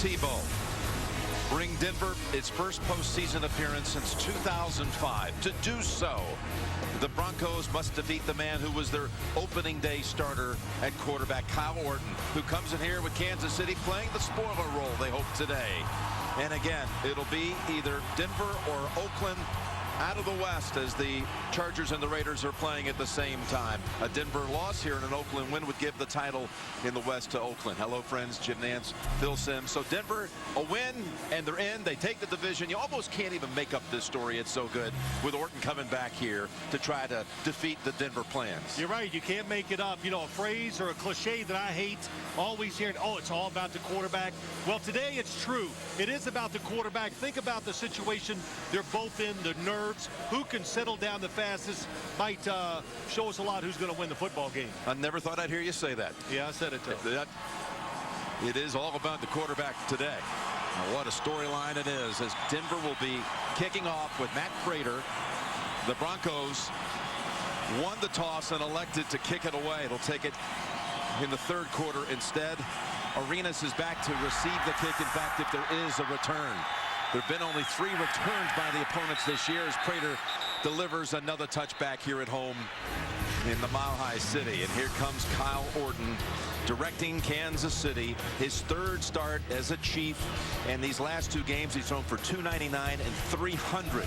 Tebow bring Denver its first postseason appearance since 2005. To do so, the Broncos must defeat the man who was their opening day starter at quarterback, Kyle Orton, who comes in here with Kansas City playing the spoiler role, they hope, today. And again, it'll be either Denver or Oakland out of the West as the Chargers and the Raiders are playing at the same time. A Denver loss here and an Oakland win would give the title in the West to Oakland. Hello, friends. Jim Nance, Phil Simms. So Denver, a win, and they're in. They take the division. You almost can't even make up this story. It's so good with Orton coming back here to try to defeat the Denver plans. You're right. You can't make it up. You know, a phrase or a cliche that I hate, always hearing, oh, it's all about the quarterback. Well, today it's true. It is about the quarterback. Think about the situation they're both in, the nerve. Who can settle down the fastest might show us a lot who's going to win the football game. I never thought I'd hear you say that. Yeah, I said it too. It is all about the quarterback today. Now, what a storyline it is as Denver will be kicking off with Matt Prater. The Broncos won the toss and elected to kick it away. It'll take it in the third quarter instead. Arenas is back to receive the kick. In fact, if there is a return. There have been only 3 returns by the opponents this year as Prater delivers another touchback here at home in the Mile High City. And here comes Kyle Orton directing Kansas City, his 3rd start as a Chief. And these last 2 games, he's thrown for 299 and 300.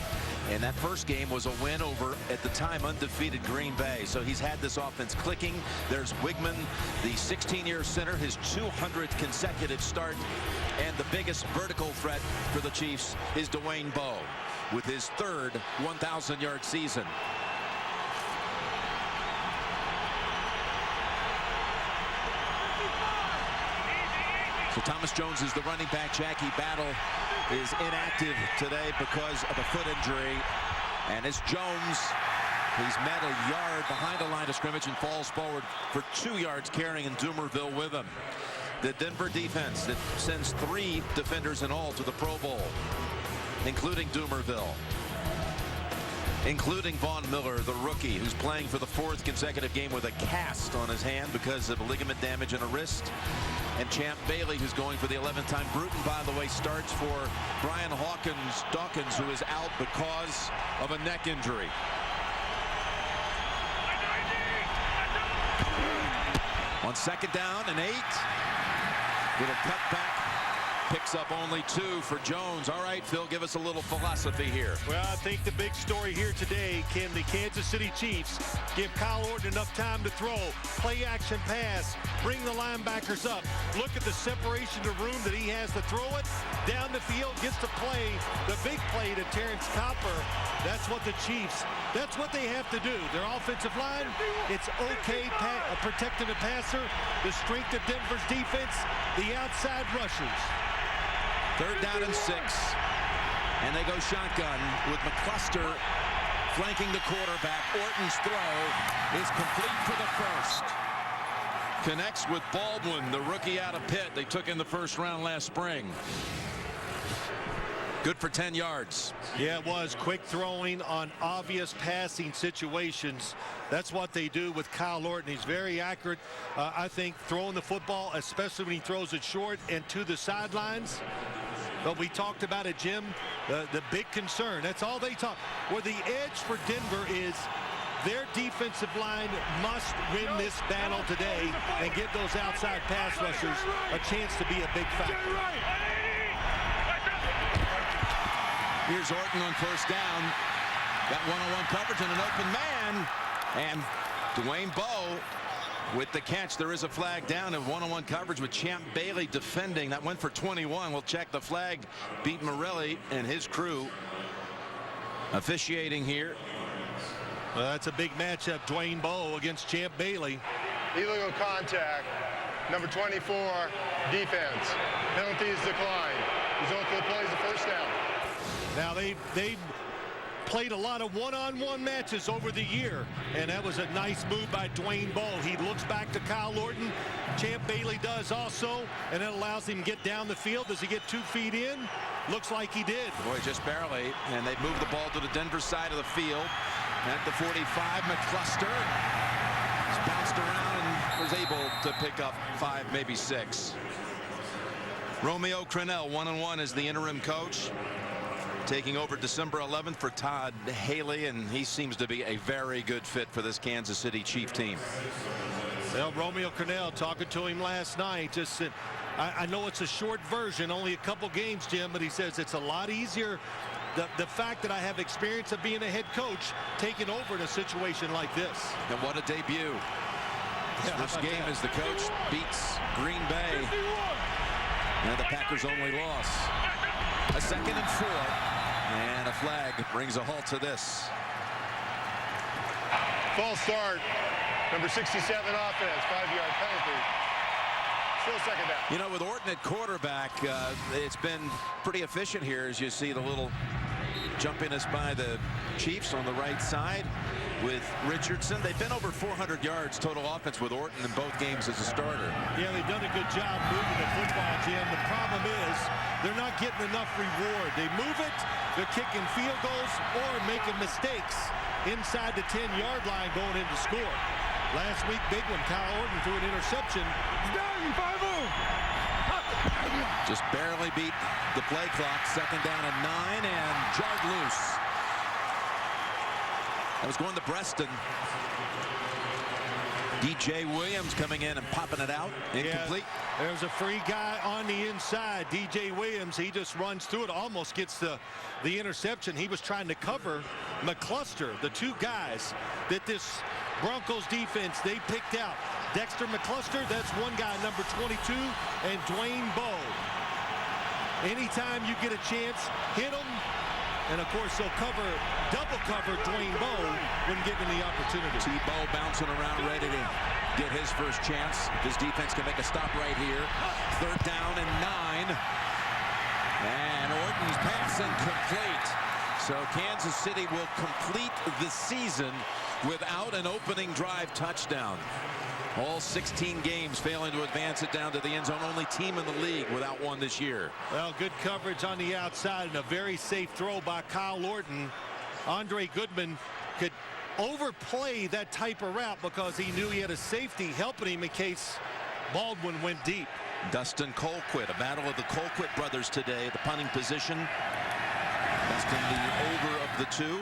And that first game was a win over, at the time, undefeated Green Bay. So he's had this offense clicking. There's Wigman, the 16-year center, his 200th consecutive start. And the biggest vertical threat for the Chiefs is Dwayne Bowe with his 3rd 1,000-yard season. So Thomas Jones is the running back. Jackie Battle is inactive today because of a foot injury. And it's Jones. He's met a yard behind the line of scrimmage and falls forward for 2 yards, carrying Doomerville with him. The Denver defense that sends 3 defenders in all to the Pro Bowl, including Doomerville, including Von Miller, the rookie, who's playing for the 4th consecutive game with a cast on his hand because of ligament damage in a wrist. And Champ Bailey, who's going for the 11th time. Bruton, by the way, starts for Brian Dawkins, who is out because of a neck injury. On 2nd down and 8. Little cutback, picks up only 2 for Jones. All right, Phil, give us a little philosophy here. Well, I think the big story here today, can the Kansas City Chiefs give Kyle Orton enough time to throw, play action pass, bring the linebackers up, look at the separation of room that he has to throw it, down the field, gets to play the big play to Terrence Copper. That's what the Chiefs, that's what they have to do. Their offensive line, it's okay protecting the passer, the strength of Denver's defense, the outside rushers. 3rd down and 6. And they go shotgun with McCluster flanking the quarterback. Orton's throw is complete for the 1st. Connects with Baldwin, the rookie out of Pitt. They took in the 1st round last spring. Good for 10 yards. Yeah, it was quick throwing on obvious passing situations. That's what they do with Kyle Orton. He's very accurate, I think, throwing the football, especially when he throws it short and to the sidelines. But we talked about it, Jim, the big concern. That's all they talk. Where the edge for Denver is their defensive line must win this battle today and give those outside pass rushers a chance to be a big factor. Here's Orton on 1st down. Got one-on-one coverage and an open man. And Dwayne Bowe with the catch. There is a flag down of one-on-one coverage with Champ Bailey defending. That went for 21. We'll check the flag. Pete Morelli and his crew officiating here. Well, that's a big matchup. Dwayne Bowe against Champ Bailey. Illegal contact. Number 24, defense. Penalties declined. Result of the play is a 1st down. Now they've played a lot of one-on-one matches over the year, and that was a nice move by Dwayne Bowe. He looks back to Kyle Orton. Champ Bailey does also, and that allows him to get down the field. Does he get 2 feet in? Looks like he did. Boy, just barely. And they move the ball to the Denver side of the field. At the 45, McCluster bounced around and was able to pick up 5, maybe 6. Romeo Crennel, 1-1 as the interim coach, taking over December 11th for Todd Haley, and he seems to be a very good fit for this Kansas City Chief team. Well, Romeo Crennel, talking to him last night, just said, I know it's a short version, only a couple games, Jim, but he says it's a lot easier. The fact that I have experience of being a head coach taking over in a situation like this. And what a debut. This game as the coach beats Green Bay. And the Packers' only loss. A 2nd and 4. And a flag brings a halt to this. False start. Number 67 offense. 5-yard penalty. Still second down. You know, with Orton at quarterback, it's been pretty efficient here as you see the little jumpiness by the Chiefs on the right side with Richardson. They've been over 400 yards total offense with Orton in both games as a starter. Yeah, they've done a good job moving the football, Jim. The problem is they're not getting enough reward. They move it, they're kicking field goals or making mistakes inside the 10-yard line going in to score. Last week, big one, Kyle Orton threw an interception. Just barely beat the play clock. 2nd down and 9 and jarred loose. That was going to Preston. DJ Williams coming in and popping it out. Incomplete. Yeah, there's a free guy on the inside. DJ Williams, he just runs through it, almost gets the interception. He was trying to cover McCluster, the two guys that this Broncos defense, they picked out. Dexter McCluster, that's one guy, number 22, and Dwayne Bowe. Anytime you get a chance, hit them. And, of course, they'll double cover Dwayne Bowe when given the opportunity. Tebow bouncing around, ready to get his first chance. This defense can make a stop right here. 3rd down and 9. And Orton's pass incomplete. So Kansas City will complete the season without an opening drive touchdown. All 16 games failing to advance it down to the end zone. Only team in the league without one this year. Well, good coverage on the outside and a very safe throw by Kyle Orton. Andre Goodman could overplay that type of route because he knew he had a safety helping him in case Baldwin went deep. Dustin Colquitt, a battle of the Colquitt brothers today, the punting position. Dustin the older of the two,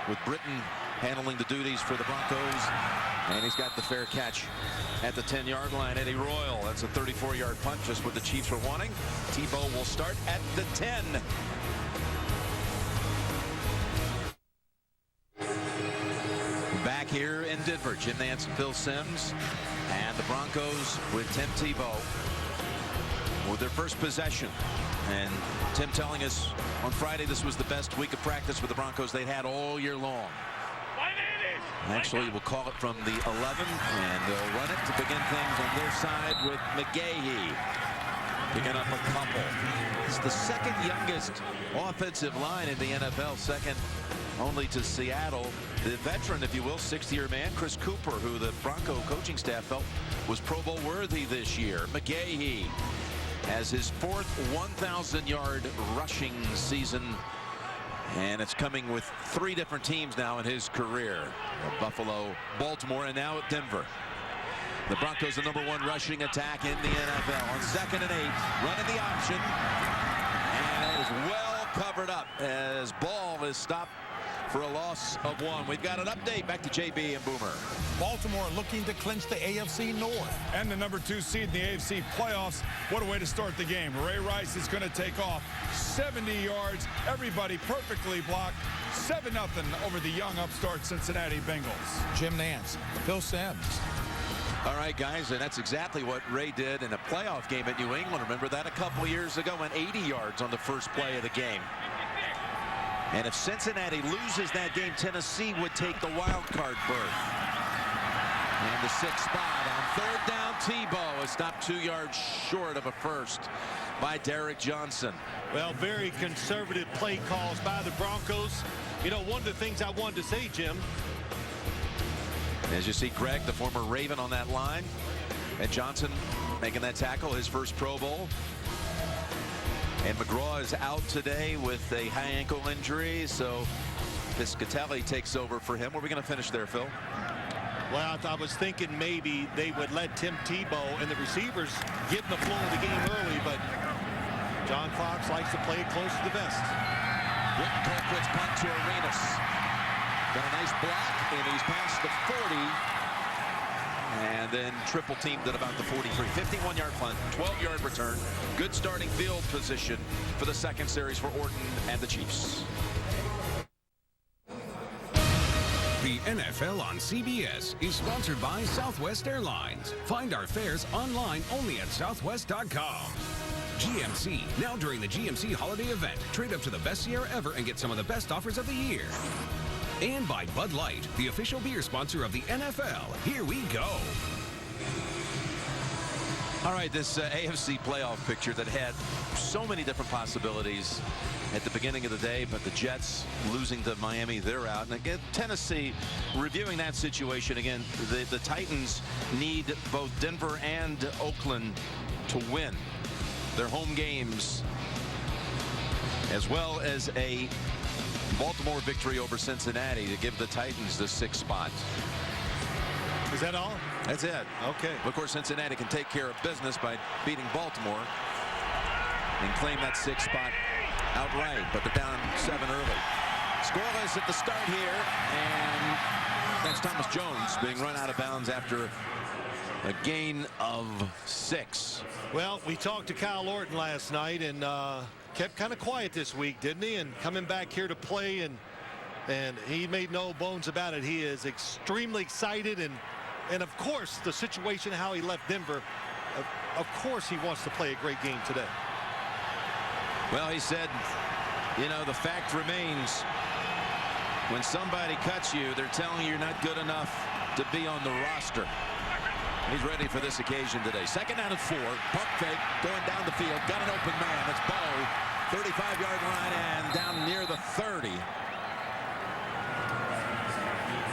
with Britton handling the duties for the Broncos. And he's got the fair catch at the 10-yard line. Eddie Royal, that's a 34-yard punt, just what the Chiefs were wanting. Tebow will start at the 10. Back here in Denver, Jim Nantz and Phil Simms. And the Broncos with Tim Tebow with their first possession. And Tim telling us on Friday this was the best week of practice with the Broncos they'd had all year long. Actually, we'll call it from the 11, and they'll run it to begin things on their side with McGahee picking up a couple. It's the 2nd youngest offensive line in the NFL, second only to Seattle. The veteran, if you will, 6th-year man, Chris Cooper, who the Bronco coaching staff felt was Pro Bowl worthy this year. McGahee has his 4th 1,000-yard rushing season. And it's coming with 3 different teams now in his career. Buffalo, Baltimore, and now Denver. The Broncos, the #1 rushing attack in the NFL. On 2nd and 8, running the option. And it is well covered up as Ball is stopped for a loss of 1. We've got an update. Back to JB and Boomer. Baltimore looking to clinch the AFC North. And the #2 seed in the AFC playoffs. What a way to start the game. Ray Rice is going to take off 70 yards. Everybody perfectly blocked. 7-0 over the young upstart Cincinnati Bengals. Jim Nantz, Phil Simms. All right, guys, and that's exactly what Ray did in a playoff game at New England. Remember that a couple years ago, went 80 yards on the first play of the game. And if Cincinnati loses that game, Tennessee would take the wild card berth. And the 6th spot on 3rd down, Tebow is stopped 2 yards short of a first by Derek Johnson. Well, very conservative play calls by the Broncos. You know, one of the things I wanted to say, Jim. As you see Greg, the former Raven, on that line. And Johnson making that tackle, his first Pro Bowl. And McGraw is out today with a high ankle injury, so Piscatelli takes over for him. Where are we going to finish there, Phil? Well, I was thinking maybe they would let Tim Tebow and the receivers give him the flow of the game early, but John Fox likes to play it close to the vest. Colquitt's punt to Arenas. Got a nice block, and he's past the 40. And then triple teamed at about the 43. 51-yard punt, 12-yard return. Good starting field position for the second series for Orton and the Chiefs. The NFL on CBS is sponsored by Southwest Airlines. Find our fares online only at southwest.com. GMC, now during the GMC holiday event. Trade up to the best Sierra ever and get some of the best offers of the year. And by Bud Light, the official beer sponsor of the NFL. Here we go. All right, this AFC playoff picture that had so many different possibilities at the beginning of the day, but the Jets losing to Miami, they're out. And again, Tennessee, reviewing that situation again, the Titans need both Denver and Oakland to win their home games, as well as a Baltimore victory over Cincinnati to give the Titans the 6th spot. Is that all? That's it. Okay. Of course, Cincinnati can take care of business by beating Baltimore and claim that 6th spot outright, but they're down 7 early. Scoreless at the start here, and that's Thomas Jones being run out of bounds after a gain of 6. Well, we talked to Kyle Orton last night, and kept kind of quiet this week, didn't he? And coming back here to play, and he made no bones about it. He is extremely excited, and of course the situation how he left Denver, of course he wants to play a great game today. Well, he said, you know, the fact remains, when somebody cuts you, they're telling you you're not good enough to be on the roster. He's ready for this occasion today. 2nd down and 4. Pump fake going down the field. Got an open man. It's Bow. 35-yard line and down near the 30.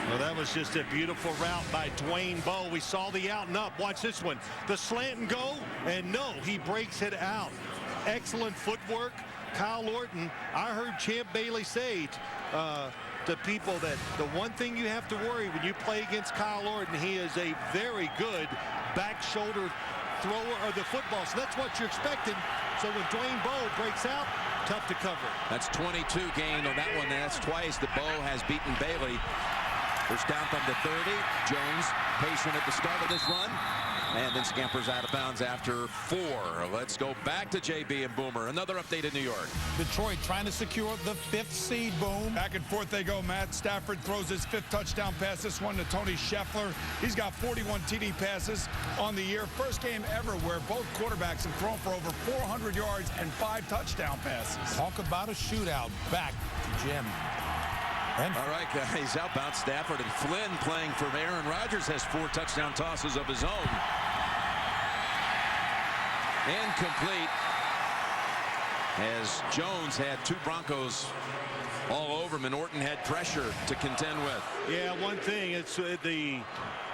Well, that was just a beautiful route by Dwayne Bowe. We saw the out and up. Watch this one. The slant and go. And no, he breaks it out. Excellent footwork. Kyle Orton, I heard Champ Bailey say to people that the one thing you have to worry when you play against Kyle Orton, he is a very good back shoulder thrower of the football. So that's what you're expecting. So when Dwayne Bowe breaks out, tough to cover. That's 22 gained on that one. That's twice that Bowe has beaten Bailey. First down from the 30. Jones patient at the start of this run, and then scampers out of bounds after 4. Let's go back to JB and Boomer. Another update in New York. Detroit trying to secure the 5th seed, Boom. Back and forth they go. Matt Stafford throws his 5th touchdown pass. This one to Tony Scheffler. He's got 41 TD passes on the year. First game ever where both quarterbacks have thrown for over 400 yards and 5 touchdown passes. Talk about a shootout. Back to Jim. All right, guys, outbound Stafford, and Flynn playing for Aaron Rodgers has 4 touchdown tosses of his own. Incomplete, as Jones had 2 Broncos all over him, and Orton had pressure to contend with. Yeah, one thing, it's the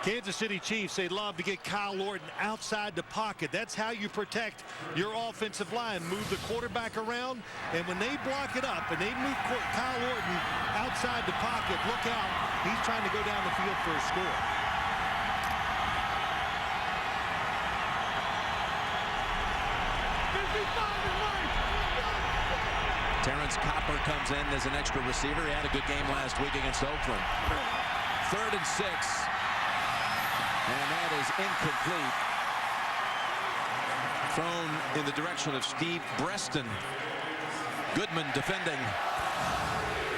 Kansas City Chiefs, they love to get Kyle Orton outside the pocket. That's how you protect your offensive line. Move the quarterback around, and when they block it up and they move Kyle Orton outside the pocket, look out. He's trying to go down the field for a score. Terrence Copper comes in as an extra receiver. He had a good game last week against Oakland. 3rd and 6. And that is incomplete. Thrown in the direction of Steve Breston. Goodman defending.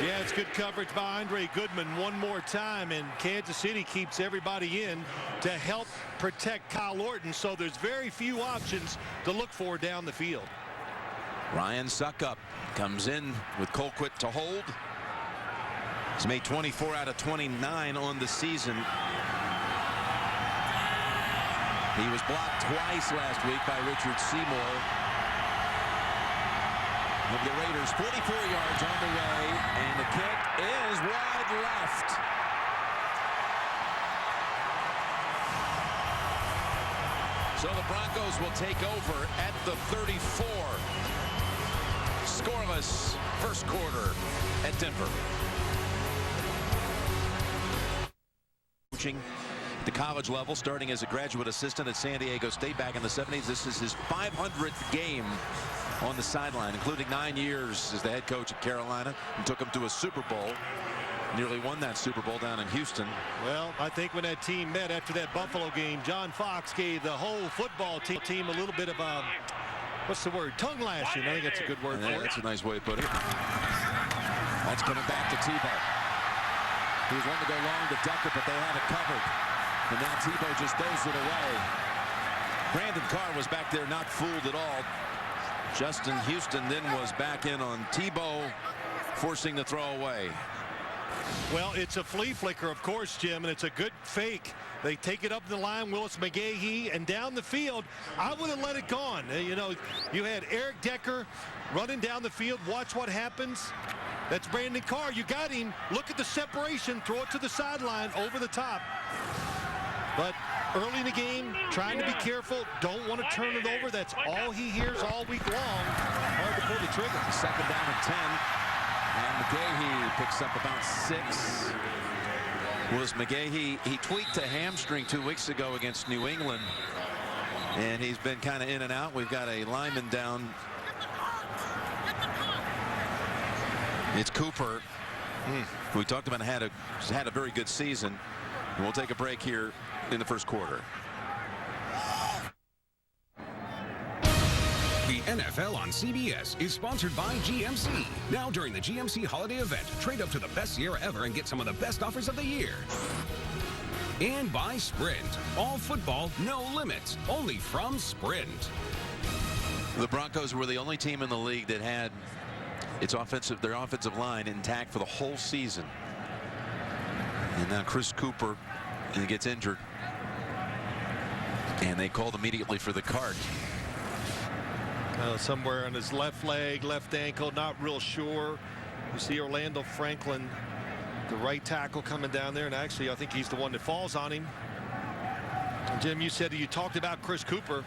Yeah, it's good coverage by Andre Goodman one more time, and Kansas City keeps everybody in to help protect Kyle Orton, so there's very few options to look for down the field. Ryan Suckup comes in with Colquitt to hold. He's made 24 out of 29 on the season. He was blocked twice last week by Richard Seymour of the Raiders. 44 yards on the way, and the kick is wide left. So the Broncos will take over at the 34. Scoreless first quarter at Denver. Coaching at the college level, starting as a graduate assistant at San Diego State back in the 70s. This is his 500th game on the sideline, including 9 years as the head coach at Carolina, and took them to a Super Bowl. Nearly won that Super Bowl down in Houston. Well, I think when that team met after that Buffalo game, John Fox gave the whole football team a little bit of a, what's the word, tongue lashing. I think that's a good word for it. That's a nice way to put it. That's coming back to Tebow. He was wanting to go long to Decker, but they had it covered. And now Tebow just throws it away. Brandon Carr was back there, not fooled at all. Justin Houston then was back in on Tebow, forcing the throw away. Well, it's a flea flicker, of course, Jim, and it's a good fake. They take it up the line, Willis McGahee, and down the field. I would have let it gone. You know, you had Eric Decker running down the field. Watch what happens. That's Brandon Carr. You got him. Look at the separation. Throw it to the sideline over the top. But early in the game, trying to be careful. Don't want to turn it over. That's all he hears all week long. Hard to pull the trigger. Second down and 10. And McGahee picks up about 6. Willis McGahee, he tweaked a hamstring 2 weeks ago against New England. And he's been kind of in and out. We've got a lineman down. It's Cooper. We talked about had a very good season. And we'll take a break here in the first quarter. The NFL on CBS is sponsored by GMC. Now during the GMC holiday event, trade up to the best Sierra ever and get some of the best offers of the year. And by Sprint. All football, no limits. Only from Sprint. The Broncos were the only team in the league that had their offensive line intact for the whole season. And now Chris Cooper gets injured. And they called immediately for the cart. Somewhere on his left leg, left ankle, not real sure. You see Orlando Franklin, the right tackle, coming down there, and actually I think he's the one that falls on him. And Jim, you said you talked about Chris Cooper,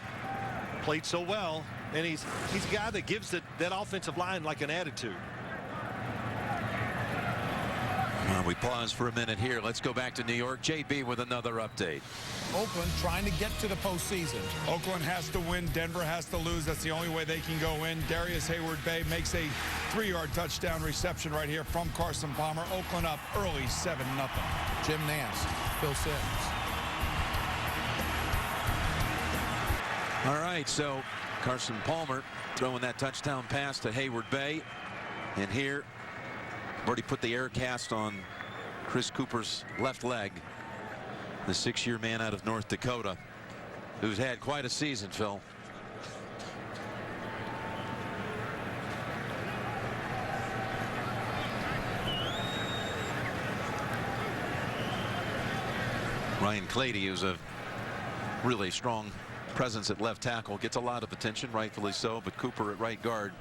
played so well, and he's a guy that gives that offensive line like an attitude. We pause for a minute here. Let's go back to New York. JB with another update. Oakland trying to get to the postseason. Oakland has to win. Denver has to lose. That's the only way they can go in. Darius Hayward-Bay makes a 3-yard touchdown reception right here from Carson Palmer. Oakland up early, 7-0. Jim Nance, Phil Simms. All right, so Carson Palmer throwing that touchdown pass to Hayward-Bay. And here, already put the air cast on Chris Cooper's left leg. The 6-year man out of North Dakota, who's had quite a season, Phil. Ryan Clady, who's a really strong presence at left tackle, gets a lot of attention, rightfully so, but Cooper at right guard.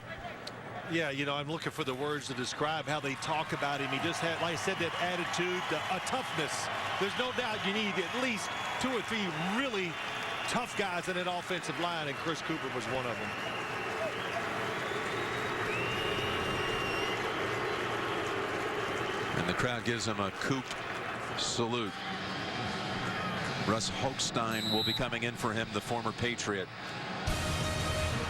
Yeah, you know, I'm looking for the words to describe how they talk about him. He just had, like I said, that attitude, a toughness. There's no doubt you need at least 2 or 3 really tough guys in that offensive line, and Chris Cooper was one of them. And the crowd gives him a Coop salute. Russ Hochstein will be coming in for him, the former Patriot.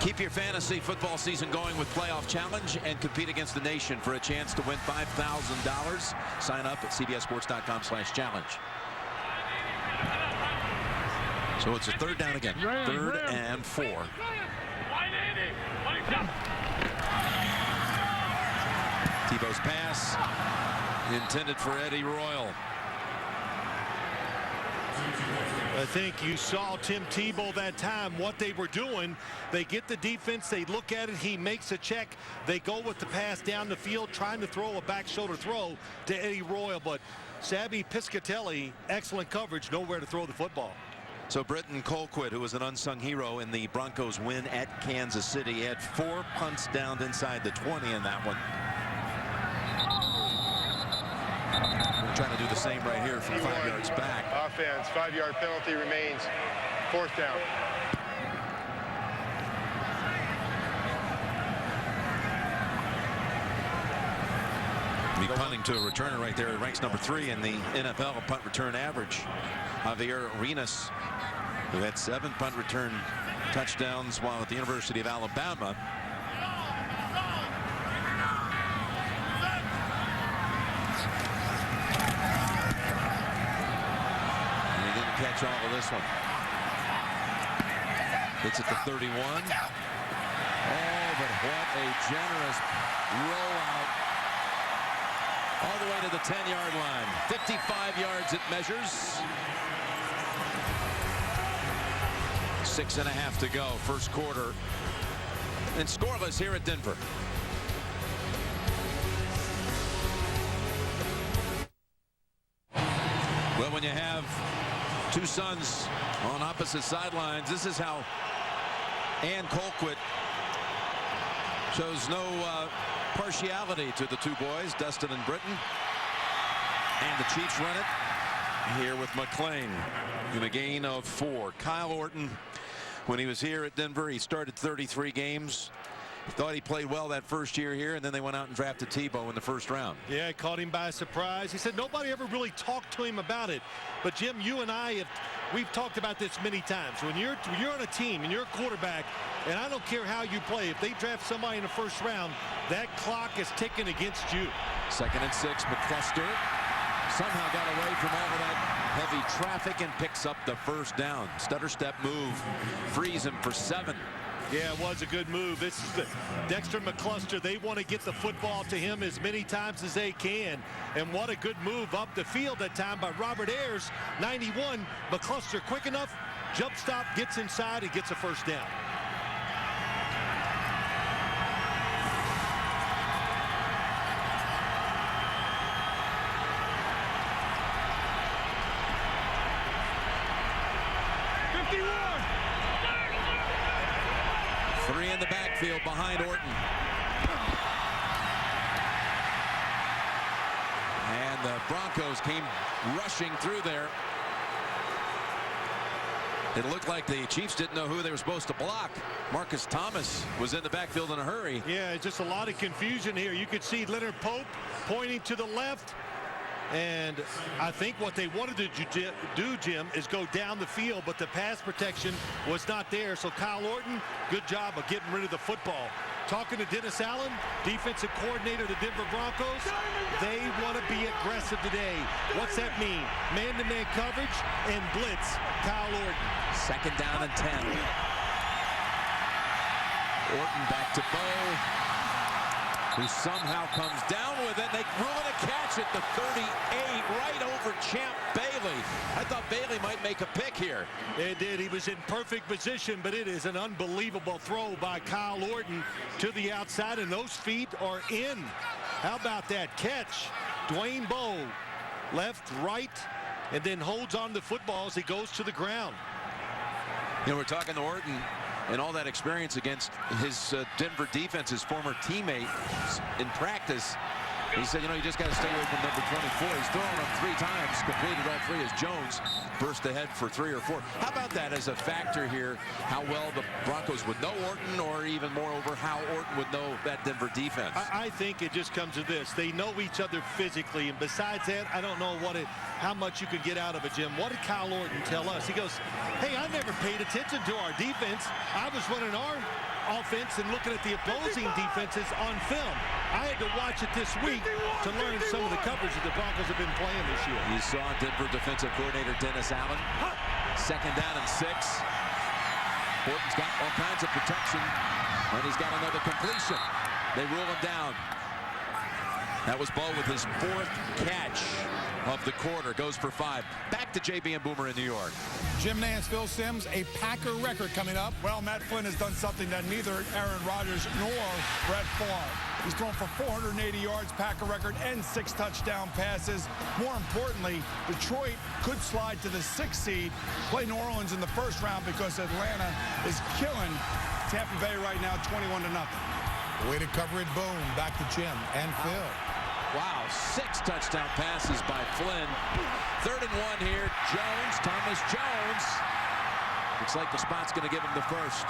Keep your fantasy football season going with Playoff Challenge and compete against the nation for a chance to win $5,000. Sign up at cbssports.com/challenge. So it's a 3rd down again. 3rd and 4. Tebow's pass intended for Eddie Royal. I think you saw Tim Tebow that time, what they were doing. They get the defense, they look at it, he makes a check, they go with the pass down the field, trying to throw a back shoulder throw to Eddie Royal, but Sabby Piscatelli, excellent coverage, nowhere to throw the football. So Britton Colquitt, who was an unsung hero in the Broncos win at Kansas City, had 4 punts down inside the 20 in that one. We're trying to do the same right here from 5 yards back. Offense, 5-yard penalty remains. 4th down. Be punting to a returner right there. It ranks number 3 in the NFL punt return average. Javier Arenas, who had 7 punt return touchdowns while at the University of Alabama. watch all of this one. It's at the 31. Oh, but what a generous rollout. All the way to the 10-yard line. 55 yards it measures. 6.5 to go, first quarter. And scoreless here at Denver. Well, when you have two sons on opposite sidelines, this is how Ann Colquitt shows no partiality to the two boys, Dustin and Britton. And the Chiefs run it here with McClain in a gain of 4. Kyle Orton, when he was here at Denver, he started 33 games. Thought he played well that first year here, and then they went out and drafted Tebow in the first round. Yeah, it caught him by surprise. He said nobody ever really talked to him about it. But Jim, you and I we've talked about this many times. When you're on a team and you're a quarterback, and I don't care how you play, if they draft somebody in the first round, that clock is ticking against you. 2nd and 6, McCluster somehow got away from all of that heavy traffic and picks up the first down. Stutter step move, frees him for 7. Yeah, it was a good move. This is Dexter McCluster. They want to get the football to him as many times as they can. And what a good move up the field that time by Robert Ayers. 91. McCluster quick enough. Jump stop, gets inside, and gets a first down. Three in the backfield behind Orton. And the Broncos came rushing through there. It looked like the Chiefs didn't know who they were supposed to block. Marcus Thomas was in the backfield in a hurry. Yeah, just a lot of confusion here. You could see Leonard Pope pointing to the left. And I think what they wanted to do, Jim, is go down the field, but the pass protection was not there. So Kyle Orton, good job of getting rid of the football. Talking to Dennis Allen, defensive coordinator of the Denver Broncos, they want to be aggressive today. What's that mean? Man-to-man coverage and blitz. Kyle Orton. 2nd down and 10. Orton back to Bow, who somehow comes down with it. They ruin a catch at the 38, right over Champ Bailey. I thought Bailey might make a pick here. It did. He was in perfect position, but it is an unbelievable throw by Kyle Orton to the outside, and those feet are in. How about that catch? Dwayne Bowe, left, right, and then holds on the football as he goes to the ground. You know, we're talking to Orton and all that experience against his Denver defense, his former teammate in practice. He said, you know, you just got to stay away from number 24. He's thrown him 3 times, completed all 3 as Jones burst ahead for 3 or 4. How about that as a factor here, how well the Broncos would know Orton, or even moreover, how Orton would know that Denver defense? I think it just comes to this. They know each other physically, and besides that, I don't know how much you could get out of it, Jim. What did Kyle Orton tell us? He goes, hey, I never paid attention to our defense. I was running our offense and looking at the opposing defenses on film. I had to watch it this week to learn some of the coverage that the Broncos have been playing this year. You saw Denver defensive coordinator Dennis Allen. 2nd down and 6. Orton's got all kinds of protection, and he's got another completion. They rule him down. That was Bowe with his 4th catch of the quarter. Goes for 5. Back to JB and Boomer in New York. Jim Nance, Phil Simms, a Packer record coming up. Well, Matt Flynn has done something that neither Aaron Rodgers nor Brett Favre. He's thrown for 480 yards, Packer record, and 6 touchdown passes. More importantly, Detroit could slide to the 6th seed, play New Orleans in the first round because Atlanta is killing Tampa Bay right now, 21-0. Way to cover it, boom. Back to Jim and Phil. Wow, 6 touchdown passes by Flynn. 3rd and 1 here. Jones, Thomas Jones. Looks like the spot's going to give him the first.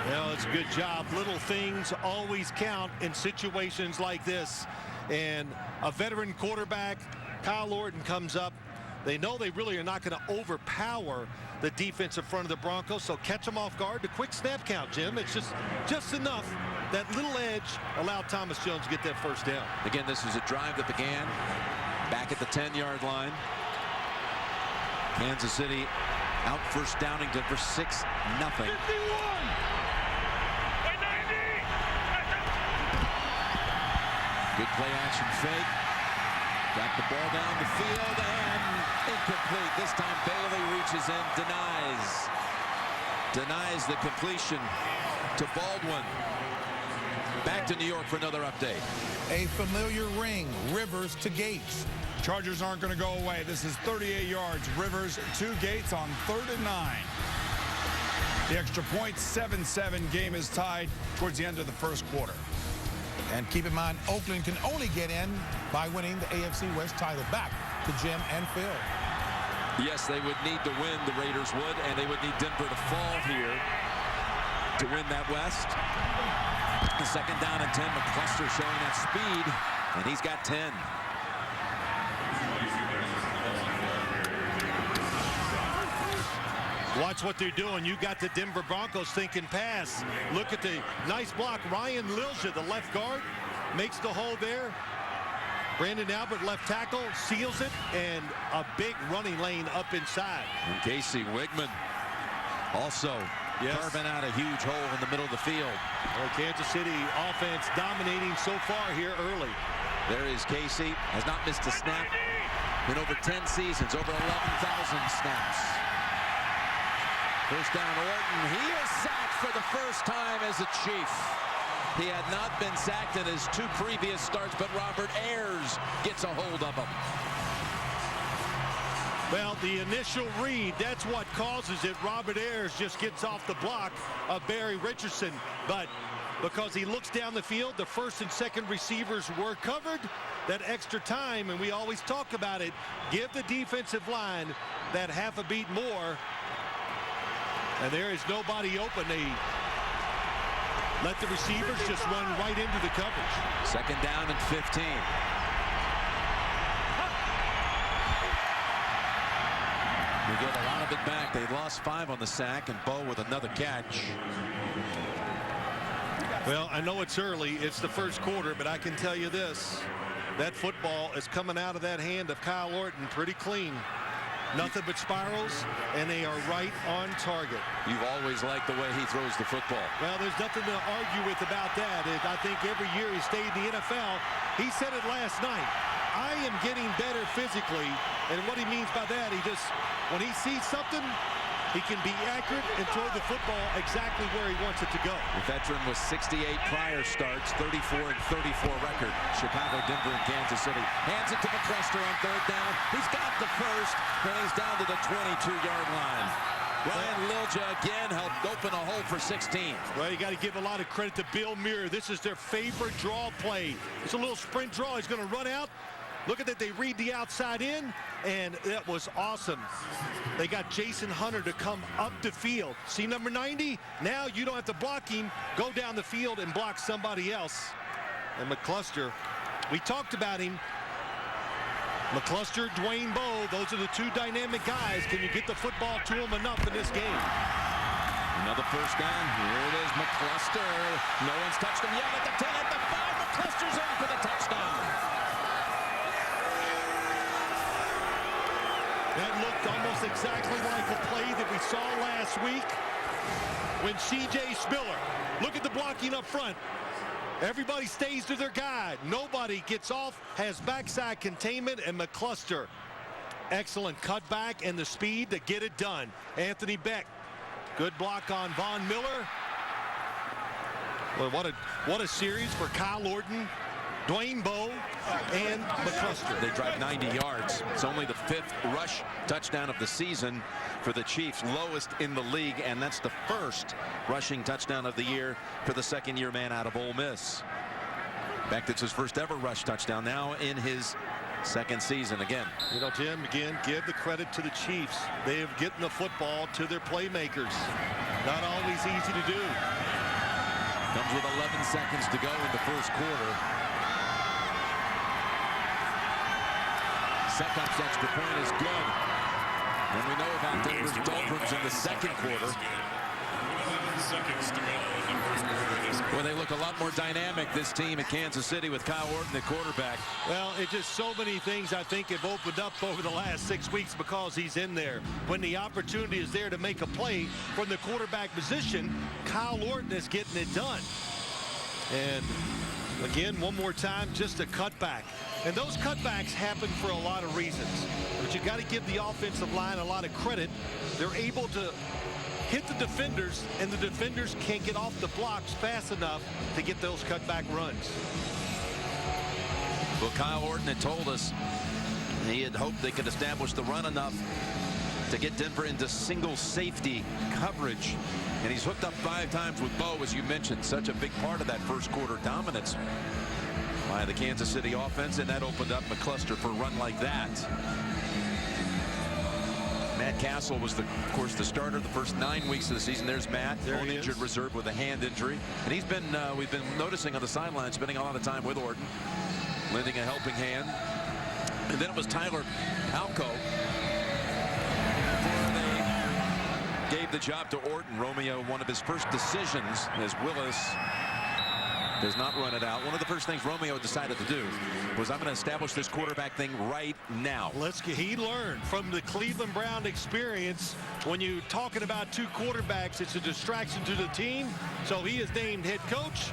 Well, it's a good job. Little things always count in situations like this. And a veteran quarterback, Kyle Orton, comes up. They know they really are not going to overpower the defense in front of the Broncos, so catch them off guard. The quick snap count, Jim, it's just enough. That little edge allowed Thomas Jones to get that first down. Again, this is a drive that began back at the 10-yard line. Kansas City out first downing Denver 6-0. Good play action fake. Got the ball down the field and incomplete. This time Bailey reaches in, denies the completion to Baldwin. Back to New York for another update. A familiar ring, Rivers to Gates. Chargers aren't going to go away. This is 38 yards. Rivers to Gates on 3rd and 9. The extra point, 7-7. Game is tied towards the end of the first quarter. And keep in mind, Oakland can only get in by winning the AFC West title. Back to Jim and Phil. Yes, they would need to win, the Raiders would, and they would need Denver to fall here to win that West. The 2nd down and 10. McCluster showing that speed, and he's got 10. Watch what they're doing. You got the Denver Broncos thinking pass. Look at the nice block. Ryan Lilja, the left guard, makes the hole there. Brandon Albert, left tackle, seals it, and a big running lane up inside. And Casey Wigman also carving out a huge hole in the middle of the field. Well, Kansas City offense dominating so far here early. There is Casey. Has not missed a snap in over 10 seasons, over 11,000 snaps. First down, Orton. He is sacked for the first time as a Chief. He had not been sacked in his 2 previous starts, but Robert Ayers gets a hold of him. Well, the initial read, that's what causes it. Robert Ayers just gets off the block of Barry Richardson. But because he looks down the field, the 1st and 2nd receivers were covered. That extra time, and we always talk about it, give the defensive line that half a beat more. And there is nobody open. They let the receivers just run right into the coverage. 2nd down and 15. We get a lot of it back. They lost 5 on the sack, and Bo with another catch. Well, I know it's early. It's the first quarter, but I can tell you this. That football is coming out of that hand of Kyle Orton pretty clean. Nothing but spirals, and they are right on target. You've always liked the way he throws the football. Well, there's nothing to argue with about that. I think every year he stayed in the NFL. He said it last night. I am getting better physically, and what he means by that, when he sees something, he can be accurate and throw the football exactly where he wants it to go. The veteran was 68 prior starts, 34 and 34 record. Chicago, Denver, and Kansas City. Hands it to McCluster on 3rd down. He's got the first, and he's down to the 22-yard line. Ryan Lilja again helped open a hole for 16. Well, you got to give a lot of credit to Bill Muir. This is their favorite draw play. It's a little sprint draw. He's going to run out. Look at that. They read the outside in, and that was awesome. They got Jason Hunter to come up the field. See number 90? Now you don't have to block him. Go down the field and block somebody else. And McCluster, we talked about him. McCluster, Dwayne Bowe, those are the 2 dynamic guys. Can you get the football to them enough in this game? Another first down. Here it is, McCluster. No one's touched him yet at the 10, at the 5. McCluster's in for the touchdown. That looked almost exactly like a play that we saw last week when C.J. Spiller. Look at the blocking up front. Everybody stays to their guy. Nobody gets off, has backside containment, and McCluster. Excellent cutback and the speed to get it done. Anthony Beck. Good block on Von Miller. Well, what a series for Kyle Orton, Dwayne Bowe, and McCluster. They drive 90 yards. It's only the 5th rush touchdown of the season for the Chiefs, lowest in the league, and that's the 1st rushing touchdown of the year for the 2nd-year man out of Ole Miss. In fact, it's his 1st ever rush touchdown now in his 2nd season again. You know, Jim, again, give the credit to the Chiefs. They have getting the football to their playmakers. Not always easy to do. Comes with 11 seconds to go in the first quarter. Secup's extra point is good. And we know about Denver's doldrums in the 2nd quarter. 11 seconds to go in the first quarter of this game. Well, they look a lot more dynamic, this team at Kansas City, with Kyle Orton at quarterback. Well, it's just so many things I think have opened up over the last 6 weeks because he's in there. When the opportunity is there to make a play from the quarterback position, Kyle Orton is getting it done. And again, one more time, just a cutback. And those cutbacks happen for a lot of reasons. But you got to give the offensive line a lot of credit. They're able to hit the defenders, and the defenders can't get off the blocks fast enough to get those cutback runs. Well, Kyle Orton had told us he had hoped they could establish the run enough to get Denver into single safety coverage. And he's hooked up 5 times with Bo, as you mentioned. Such a big part of that first quarter dominance by the Kansas City offense, and that opened up a cluster for a run like that. Matt Castle was, of course, the starter the first 9 weeks of the season. There's Matt, on injured reserve with a hand injury. And he's been, we've been noticing on the sideline, spending a lot of time with Orton, lending a helping hand. And then it was Tyler Alco. Before they gave the job to Orton, Romeo, one of his first decisions as Willis does not run it out. One of the first things Romeo decided to do was, I'm going to establish this quarterback thing right now. He learned from the Cleveland Brown experience. When you're talking about 2 quarterbacks, it's a distraction to the team. So he is named head coach.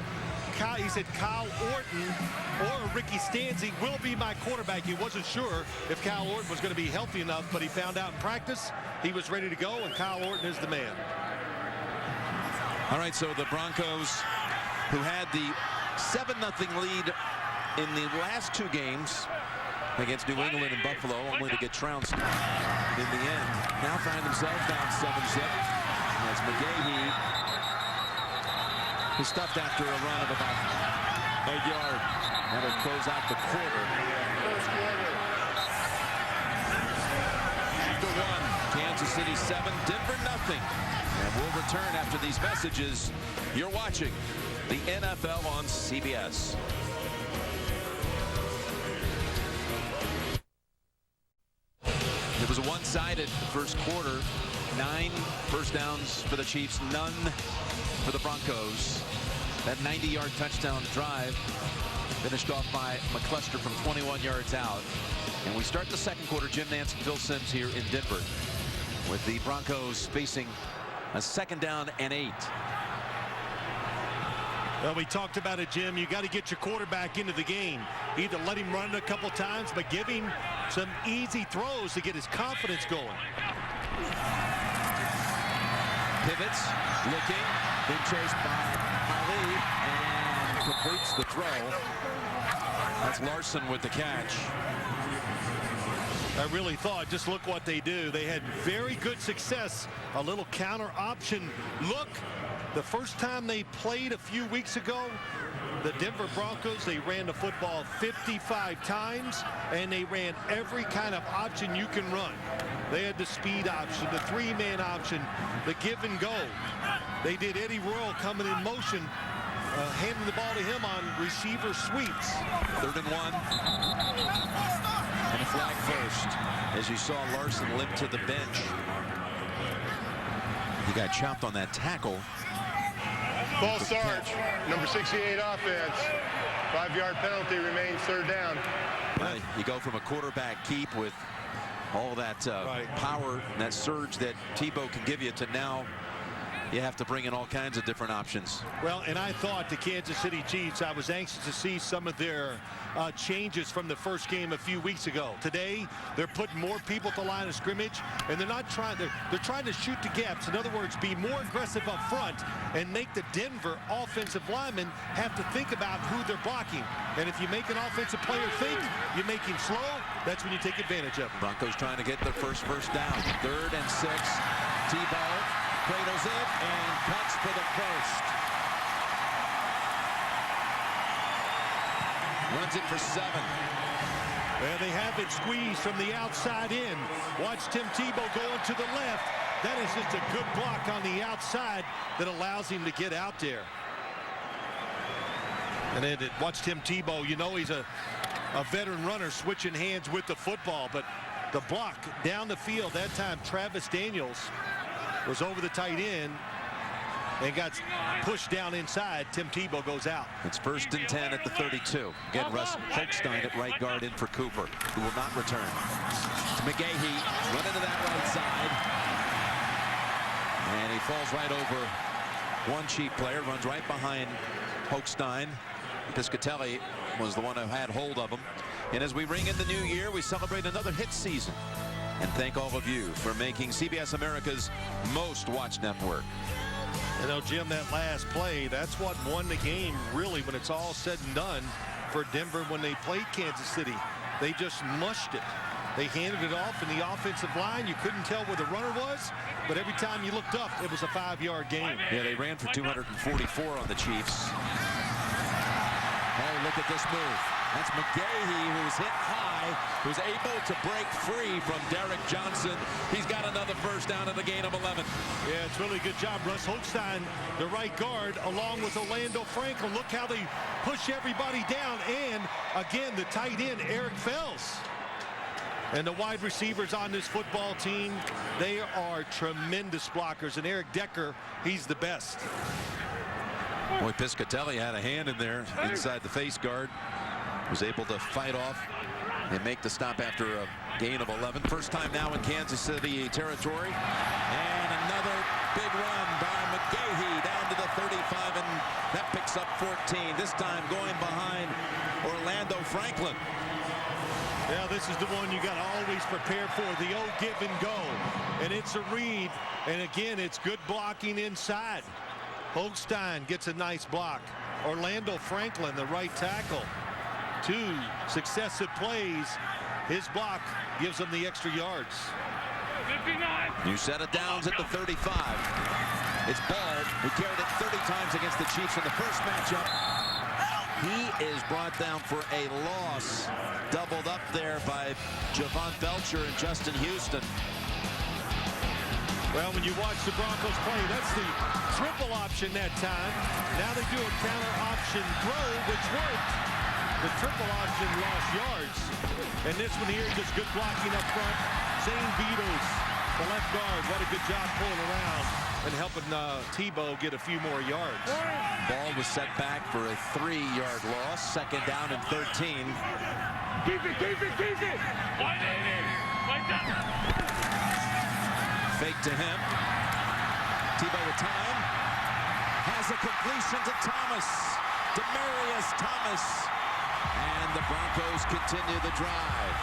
He said Kyle Orton or Ricky Stanzi will be my quarterback. He wasn't sure if Kyle Orton was going to be healthy enough, but he found out in practice he was ready to go, and Kyle Orton is the man. All right, so the Broncos, who had the 7-0 lead in the last 2 games against New England and Buffalo, only to get trounced in the end, now find themselves down 7-zip. As McGahee is stuffed after a run of about a yard. That'll close out the quarter. First quarter. After 1, Kansas City 7, Denver nothing. And we'll return after these messages. You're watching the NFL on CBS. It was a one-sided first quarter. 9 first downs for the Chiefs, none for the Broncos. That 90-yard touchdown drive finished off by McCluster from 21 yards out. And we start the second quarter. Jim Nantz and Phil Simms here in Denver, with the Broncos facing a 2nd down and 8. Well, we talked about it, Jim. You got to get your quarterback into the game. Either let him run it a couple times, but give him some easy throws to get his confidence going. Pivots, looking, being chased by Ali, and completes the throw. That's Larson with the catch. I really thought, just look what they do. They had very good success. A little counter option look. The first time they played a few weeks ago, the Denver Broncos, they ran the football 55 times, and they ran every kind of option you can run. They had the speed option, the 3-man option, the give and go. They did Eddie Royal coming in motion, handing the ball to him on receiver sweeps. 3rd and 1. And a flag first, as you saw Larson limp to the bench. He got chopped on that tackle. False start. Number 68 offense. 5-yard penalty, remains 3rd down. You go from a quarterback keep with all that power and that surge that Tebow can give you to now you have to bring in all kinds of different options. Well, and I thought the Kansas City Chiefs, I was anxious to see some of their changes from the first game a few weeks ago. Today, they're putting more people at the line of scrimmage, and they're not trying. They're trying to shoot the gaps. In other words, be more aggressive up front and make the Denver offensive linemen have to think about who they're blocking. And if you make an offensive player think, you make him slow, that's when you take advantage of him. Broncos trying to get their first down. 3rd and 6. Tebow cradles it and cuts for the first. Runs it for 7. Well, they have it squeezed from the outside in. Watch Tim Tebow going to the left. That is just a good block on the outside that allows him to get out there. And then watch Tim Tebow. You know he's a veteran runner switching hands with the football, but the block down the field that time, Travis Daniels was over the tight end. and got pushed down inside. Tim Tebow goes out. It's 1st and 10 at the 32. Again, Russ Holstein at right guard in for Cooper, who will not return. It's McGahee running to that right side. And he falls right over one Chief player, runs right behind Holstein. Piscatelli was the one who had hold of him. And as we ring in the new year, we celebrate another hit season. And thank all of you for making CBS America's most watched network. You know, Jim, that last play, that's what won the game, really, when it's all said and done for Denver when they played Kansas City. They just mushed it. They handed it off in the offensive line. You couldn't tell where the runner was, but every time you looked up, it was a 5-yard gain. Yeah, they ran for 244 on the Chiefs. Oh, look at this move. That's McGahee, who's hit high, who's able to break free from Derek Johnson. He's got another first down and a gain of 11. Yeah, it's really a good job. Russ Holstein, the right guard, along with Orlando Franklin. Look how they push everybody down. And, again, the tight end, Eric Fells. And the wide receivers on this football team, they are tremendous blockers. And Eric Decker, he's the best. Boy, Piscatelli had a hand in there inside the face guard. Was able to fight off and make the stop after a gain of 11. First time now in Kansas City territory. And another big run by McGahee down to the 35, and that picks up 14. This time going behind Orlando Franklin. Yeah, this is the one you got to always prepare for, the old give and go. And it's a read. And again, it's good blocking inside. Holstein gets a nice block. Orlando Franklin, the right tackle. 2 successive plays. His block gives them the extra yards. New set of downs at the 35. It's Ball, who carried it 30 times against the Chiefs in the first matchup. He is brought down for a loss. Doubled up there by Javon Belcher and Justin Houston. Well, when you watch the Broncos play, that's the triple option that time. Now they do a counter option throw, which worked. The triple option lost yards. And this one here, just good blocking up front. Zane Beatles, the left guard, what a good job pulling around and helping Tebow get a few more yards. Ball was set back for a 3-yard loss. Second down and 13. Keep it, keep it, keep it. Fake to him. Tebow with time. Has a completion to Thomas. Demarius Thomas. And the Broncos continue the drive.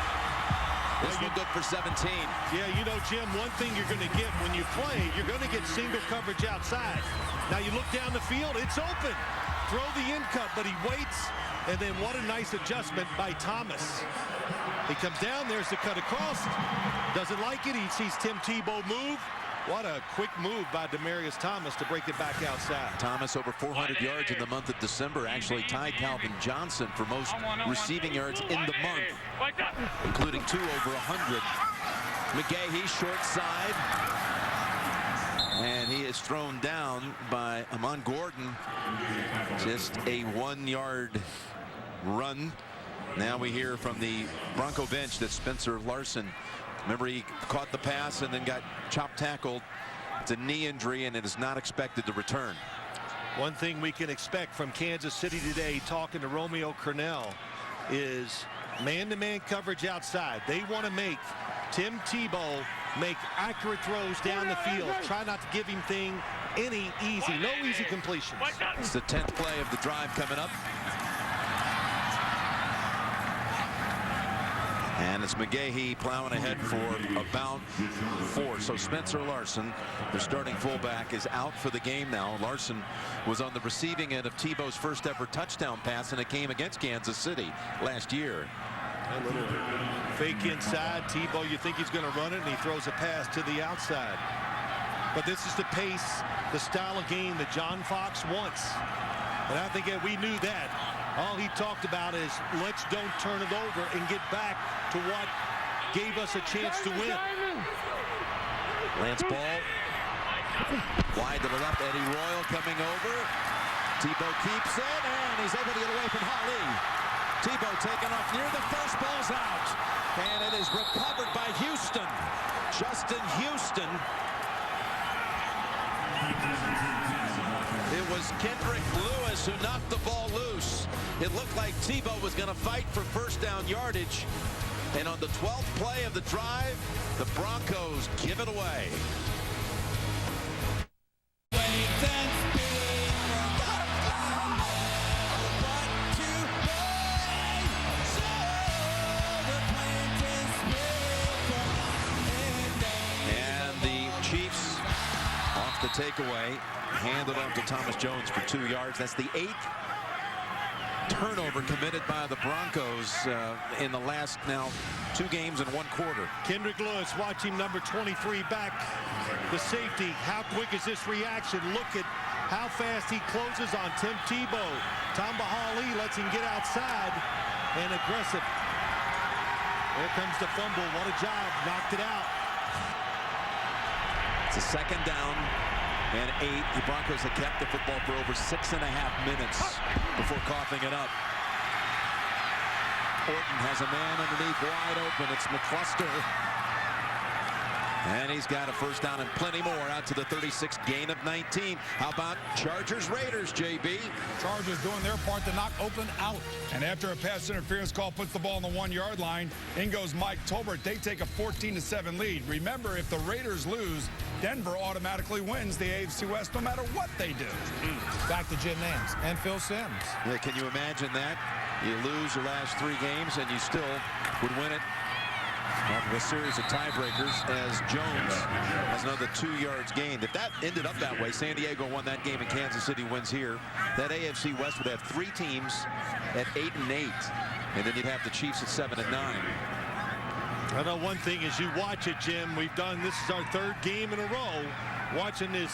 This one good for 17. Yeah, you know, Jim, one thing you're going to get when you play, you're going to get single coverage outside. Now you look down the field, it's open. Throw the in cut, but he waits. And then what a nice adjustment by Thomas. He comes down, there's the cut across. Doesn't like it, he sees Tim Tebow move. What a quick move by Demarius Thomas to break it back outside. Thomas over 400 yards in the month of December, actually tied Calvin Johnson for most receiving yards in the month, including 2 over 100. McGahee short side, and he is thrown down by Amon Gordon. Just a 1-yard run. Now we hear from the Bronco bench that Spencer Larson, remember, he caught the pass and then got tackled. It's a knee injury, and it is not expected to return. One thing we can expect from Kansas City today, talking to Romeo Crennel, is man-to-man coverage outside. They want to make Tim Tebow make accurate throws down the field. Try not to give him any easy, no easy completions. It's the 10th play of the drive coming up. And it's McGahee plowing ahead for about 4. So Spencer Larson, the starting fullback, is out for the game now. Larson was on the receiving end of Tebow's first ever touchdown pass in a game against Kansas City last year. A little fake inside. Tebow, you think he's going to run it, and he throws a pass to the outside. But this is the pace, the style of game that John Fox wants. And I think that we knew that. All he talked about is let's don't turn it over and get back to what gave us a chance to win. Lance Ball wide to the left. Eddie Royal coming over. Tebow keeps it, and he's able to get away from Holly. Tebow taken off near the first, ball's out. And it is recovered by Houston. Justin Houston. It was Kendrick Lewis who knocked the ball loose. It looked like Tebow was going to fight for first down yardage. And on the 12th play of the drive, the Broncos give it away. And the Chiefs off the takeaway, handed off to Thomas Jones for 2 yards. That's the 8th turnover committed by the Broncos in the last now 2 games and 1 quarter. Kendrick Lewis, watching number 23 back, the safety. How quick is this reaction? Look at how fast he closes on Tim Tebow. Tom Bahali lets him get outside and aggressive. There comes the fumble. What a job. Knocked it out. It's a 2nd down and 8. The Broncos have kept the football for over 6.5 minutes before coughing it up. Orton has a man underneath wide open. It's McCluster. And he's got a first down and plenty more out to the 36, gain of 19. How about Chargers-Raiders, JB? Chargers doing their part to knock Oakland out. And after a pass interference call puts the ball on the 1-yard line, in goes Mike Tolbert. They take a 14-7 lead. Remember, if the Raiders lose, Denver automatically wins the AFC West no matter what they do. Back to Jim Nance and Phil Simms. Yeah, can you imagine that? You lose your last 3 games and you still would win it off of a series of tiebreakers as Jones has another 2 yards gained. If that ended up that way, San Diego won that game and Kansas City wins here, that AFC West would have 3 teams at 8 and 8, and then you'd have the Chiefs at 7 and 9. I know one thing as you watch it, Jim, this is our 3rd game in a row watching this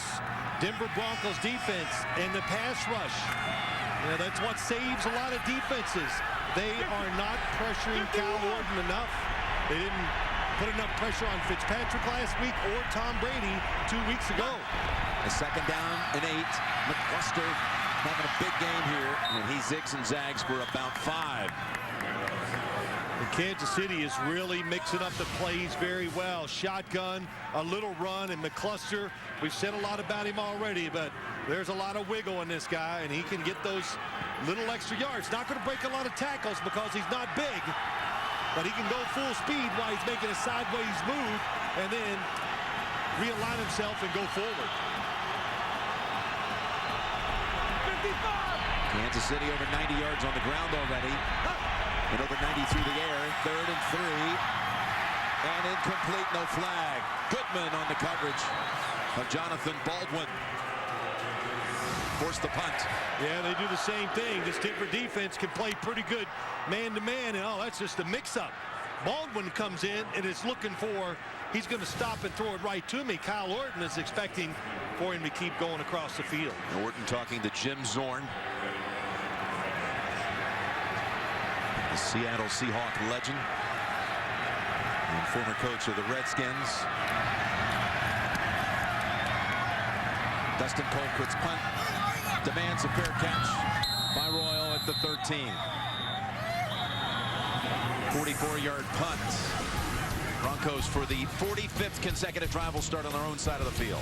Denver Broncos defense and the pass rush. You know, that's what saves a lot of defenses. They are not pressuring Kyle Orton enough. They didn't put enough pressure on Fitzpatrick last week or Tom Brady 2 weeks ago. A 2nd down and 8. McCluster having a big game here, and he zigs and zags for about 5. And Kansas City is really mixing up the plays very well. Shotgun, a little run, and McCluster, we've said a lot about him already, but there's a lot of wiggle in this guy, and he can get those little extra yards. Not going to break a lot of tackles because he's not big, but he can go full speed while he's making a sideways move and then realign himself and go forward. 55. Kansas City over 90 yards on the ground already. And over 90 through the air. 3rd and 3. And incomplete, no flag. Goodman on the coverage of Jonathan Baldwin. Forced the punt. Yeah, they do the same thing. This Denver defense can play pretty good man-to-man, and that's just a mix-up. Baldwin comes in and is looking for, he's going to stop and throw it right to me. Kyle Orton is expecting for him to keep going across the field. Orton talking to Jim Zorn, the Seattle Seahawk legend and former coach of the Redskins. Dustin Colquitt's punt demands a fair catch by Royal at the 13. 44-yard punt. Broncos for the 45th consecutive drive will start on their own side of the field.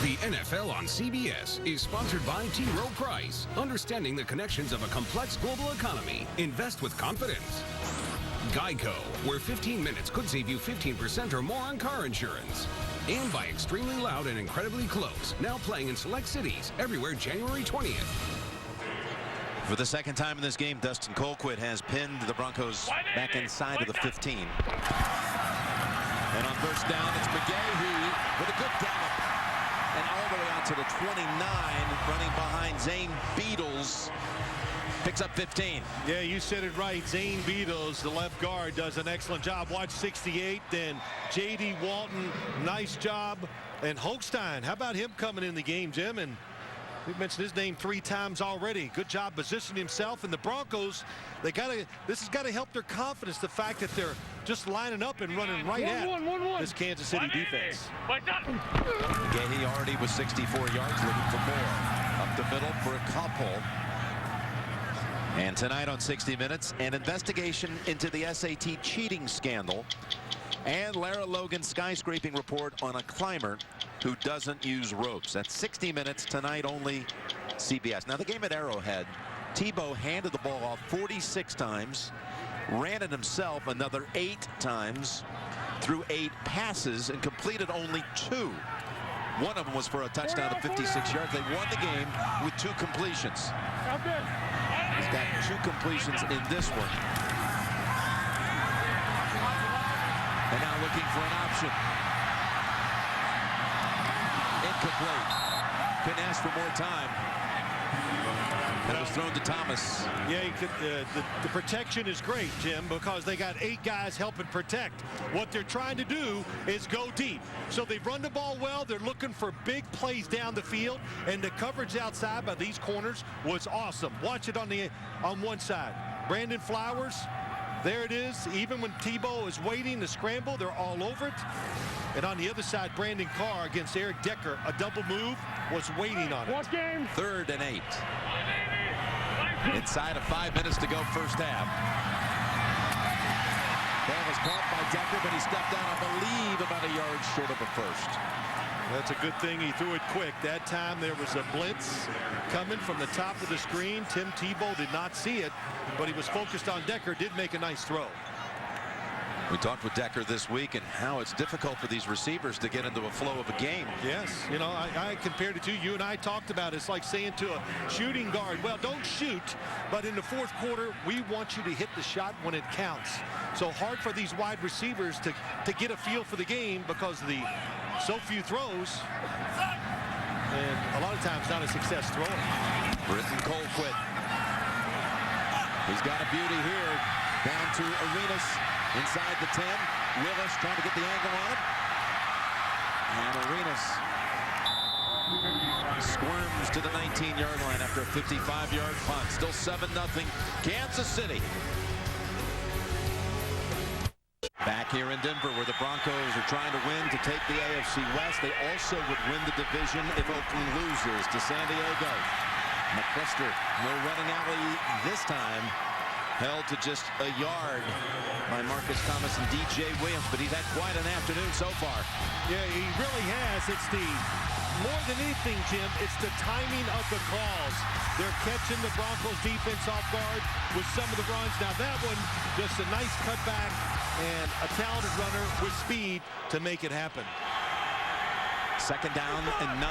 The NFL on CBS is sponsored by T. Rowe Price. Understanding the connections of a complex global economy. Invest with confidence. Geico, where 15 minutes could save you 15% or more on car insurance. And by Extremely Loud and Incredibly Close, now playing in select cities everywhere January 20th. For the 2nd time in this game, Dustin Colquitt has pinned the Broncos back inside of the 15. And on first down, it's McGahee with a good gallop. And all the way out to the 29, running behind Zane Beadles. Picks up 15. Yeah, you said it right. Zane Beadles, the left guard, does an excellent job. Watch 68, then J.D. Walton, nice job. And Holstein, how about him coming in the game, Jim? And we've mentioned his name 3 times already. Good job positioning himself. And the Broncos, this has got to help their confidence, the fact that they're just lining up and running right at this Kansas City defense. McGahee already was 64 yards, looking for more. Up the middle for a couple. And tonight on 60 Minutes, an investigation into the SAT cheating scandal and Lara Logan's skyscraping report on a climber who doesn't use ropes. That's 60 minutes tonight, only CBS. Now, the game at Arrowhead, Tebow handed the ball off 46 times, ran it himself another 8 times, threw 8 passes, and completed only 2. One of them was for a touchdown of 56 yards. They won the game with 2 completions. He's got 2 completions in this one. And now looking for an option. Incomplete. Couldn't ask for more time. That was thrown to Thomas. Yeah, he could, the protection is great, Jim, because they got 8 guys helping protect. What they're trying to do is go deep. So they've run the ball well. They're looking for big plays down the field, and the coverage outside by these corners was awesome. Watch it on one side. Brandon Flowers, there it is. Even when Tebow is waiting to scramble, they're all over it. And on the other side, Brandon Carr against Eric Decker, a double move, was waiting on it. 3rd and 8. Inside of 5 minutes to go, first half. Ball was caught by Decker, but he stepped down, I believe, about a yard short of a first. That's a good thing he threw it quick. That time there was a blitz coming from the top of the screen. Tim Tebow did not see it, but he was focused on Decker, did make a nice throw. We talked with Decker this week and how it's difficult for these receivers to get into a flow of a game. Yes, you know, I compared it to you and I talked about it. It's like saying to a shooting guard, well, don't shoot, but in the 4th quarter, we want you to hit the shot when it counts. So hard for these wide receivers to get a feel for the game because of the so few throws, and a lot of times not a success throwing. Britton Colquitt. He's got a beauty here. Down to Arenas. Inside the 10, Willis trying to get the angle on him. And Arenas squirms to the 19-yard line after a 55-yard punt. Still 7-0 Kansas City. Back here in Denver where the Broncos are trying to win to take the AFC West. They also would win the division if Oakland loses to San Diego. McCluster, no running alley this time. Held to just a yard by Marcus Thomas and DJ Williams, but he's had quite an afternoon so far. Yeah, he really has. It's more than anything, Jim, it's the timing of the calls. They're catching the Broncos defense off guard with some of the runs. Now that one, just a nice cutback and a talented runner with speed to make it happen. 2nd down and 9.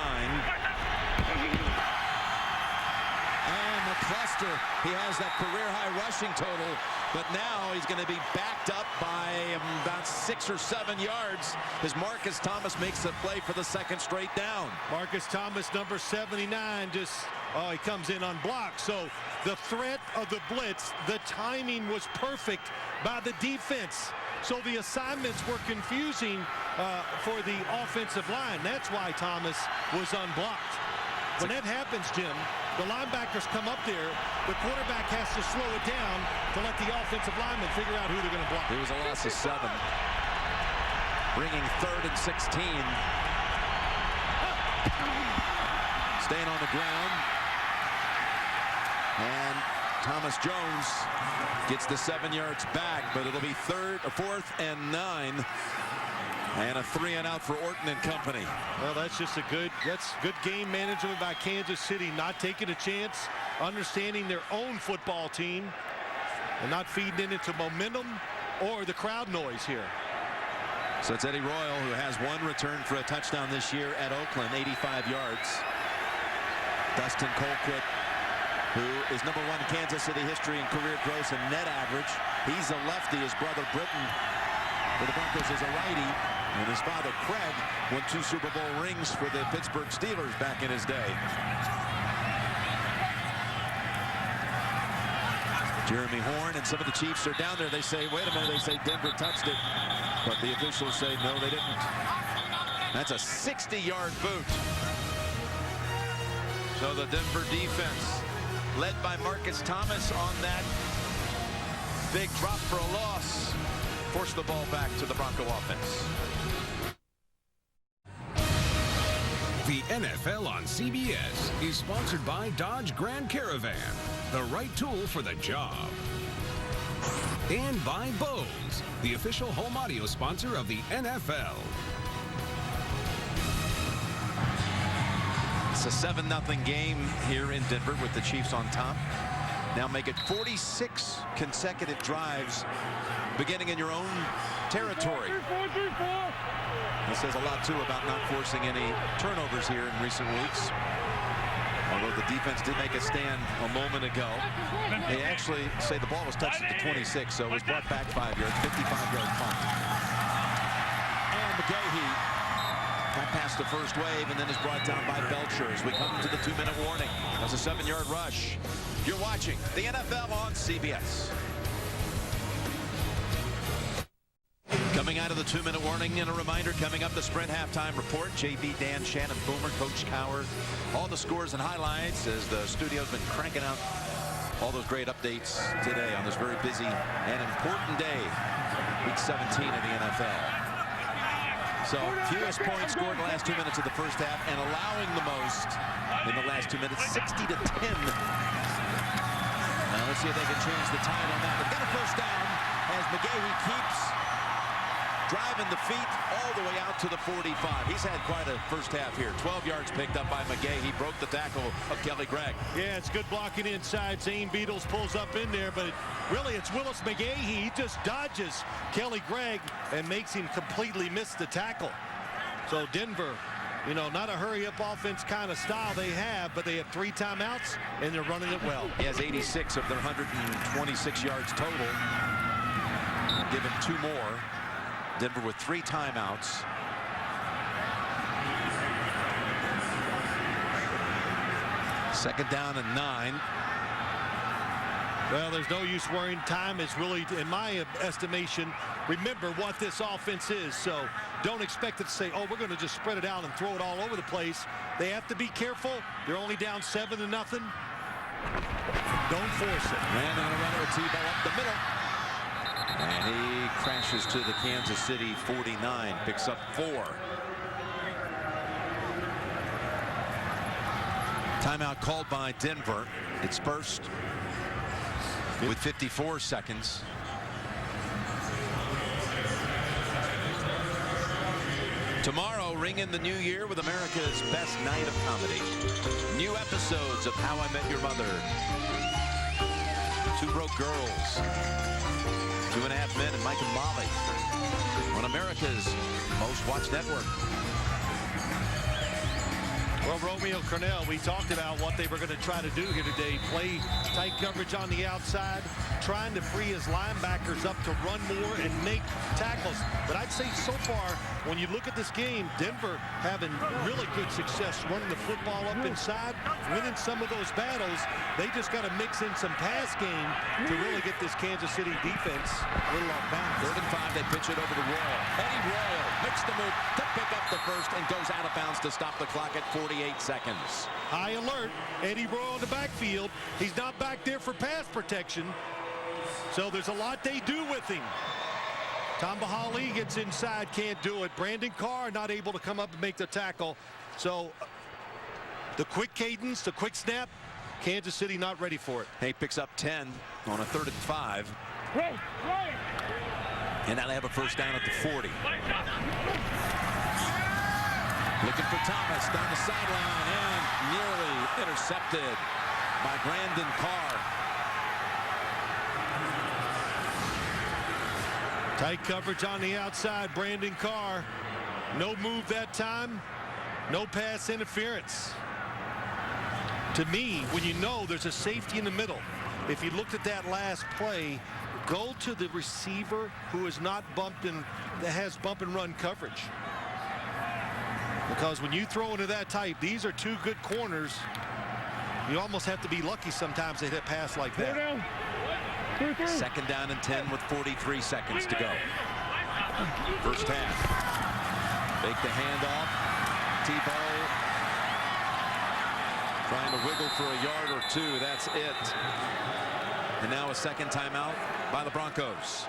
McCluster, he has that career-high rushing total, but now he's going to be backed up by about 6 or 7 yards as Marcus Thomas makes a play for the 2nd straight down. Marcus Thomas, number 79, he comes in unblocked. So the threat of the blitz, the timing was perfect by the defense. So the assignments were confusing for the offensive line. That's why Thomas was unblocked. When that happens, Jim, the linebackers come up there. The quarterback has to slow it down to let the offensive linemen figure out who they're going to block. It was a loss of 7. Bringing 3rd and 16. Staying on the ground. And Thomas Jones gets the 7 yards back, but it'll be 4th and 9. And a 3-and-out for Orton and company. Well, that's just good game management by Kansas City, not taking a chance, understanding their own football team, and not feeding into momentum or the crowd noise here. So it's Eddie Royal, who has 1 return for a touchdown this year at Oakland, 85 yards. Dustin Colquitt, who is #1 in Kansas City history in career gross and net average. He's a lefty. His brother Britton for the Broncos is a righty. And his father, Craig, won 2 Super Bowl rings for the Pittsburgh Steelers back in his day. Jeremy Horn and some of the Chiefs are down there. They say, wait a minute, they say Denver touched it. But the officials say, no, they didn't. That's a 60-yard boot. So the Denver defense, led by Marcus Thomas on that big drop for a loss, forced the ball back to the Bronco offense. The NFL on CBS is sponsored by Dodge Grand Caravan, the right tool for the job. And by Bose, the official home audio sponsor of the NFL. It's a 7-0 game here in Denver with the Chiefs on top. Now make it 46 consecutive drives beginning in your own territory. This says a lot, too, about not forcing any turnovers here in recent weeks. Although the defense did make a stand a moment ago. They actually say the ball was touched at the 26, so it was brought back 5 yards, 55-yard punt. And McGahee got past the first wave and then is brought down by Belcher as we come to the 2-minute warning. That's a 7-yard rush. You're watching the NFL on CBS. Coming out of the 2-minute warning, and a reminder coming up, the Sprint halftime report. JB, Dan, Shannon, Boomer, Coach Coward, all the scores and highlights as the studio's been cranking out all those great updates today on this very busy and important day, week 17 of the NFL. So fewest points scored in the last 2 minutes of the first half, and allowing the most in the last 2 minutes, 60-10. Now let's see if they can change the tide on that. They've got a first down as McGahee keeps driving the feet all the way out to the 45. He's had quite a first half here. 12 yards picked up by McGahee. He broke the tackle of Kelly Gregg. Yeah, it's good blocking inside. Zane Beadles pulls up in there, but really it's Willis McGahee. He just dodges Kelly Gregg and makes him completely miss the tackle. So Denver, you know, not a hurry-up offense kind of style they have, but they have 3 timeouts, and they're running it well. He has 86 of their 126 yards total. Given 2 more. Denver with 3 timeouts. Second down and 9. Well, there's no use worrying. Time is really, in my estimation, remember what this offense is. So don't expect it to say, oh, we're going to just spread it out and throw it all over the place. They have to be careful. They're only down 7-0. Don't force it. And on a runner with Tebow up the middle. And he crashes to the Kansas City 49, picks up 4. Timeout called by Denver. It's first with 54 seconds. Tomorrow, ring in the new year with America's best night of comedy. New episodes of How I Met Your Mother. 2 Broke Girls. 2.5 Men and Mike and Molly on America's most watched network. Well, Romeo Cornell, we talked about what they were going to try to do here today. Play tight coverage on the outside, trying to free his linebackers up to run more and make tackles. But I'd say so far, when you look at this game, Denver having really good success running the football up inside, winning some of those battles. They just got to mix in some pass game to really get this Kansas City defense a little off balance. 3rd and 5, they pitch it over to Royal. Eddie Royal makes the move to pick up the first and goes out of bounds to stop the clock at 48 seconds. High alert. Eddie Royal in the backfield. He's not back there for pass protection. So there's a lot they do with him. Tom Bahali gets inside, can't do it. Brandon Carr not able to come up and make the tackle. So the quick cadence, the quick snap, Kansas City not ready for it. He picks up 10 on a 3rd and 5. And now they have a first down at the 40. Looking for Thomas down the sideline and nearly intercepted by Brandon Carr. Tight coverage on the outside. Brandon Carr. No move that time. No pass interference. To me, when you know there's a safety in the middle, if you looked at that last play, go to the receiver who is not bumped in, that has bump and run coverage. Because when you throw into that type, these are 2 good corners. You almost have to be lucky sometimes to hit a pass like that. Second down and 10 with 43 seconds to go. First half. Fake the handoff. Tebow trying to wiggle for a yard or 2. That's it. And now a second timeout by the Broncos.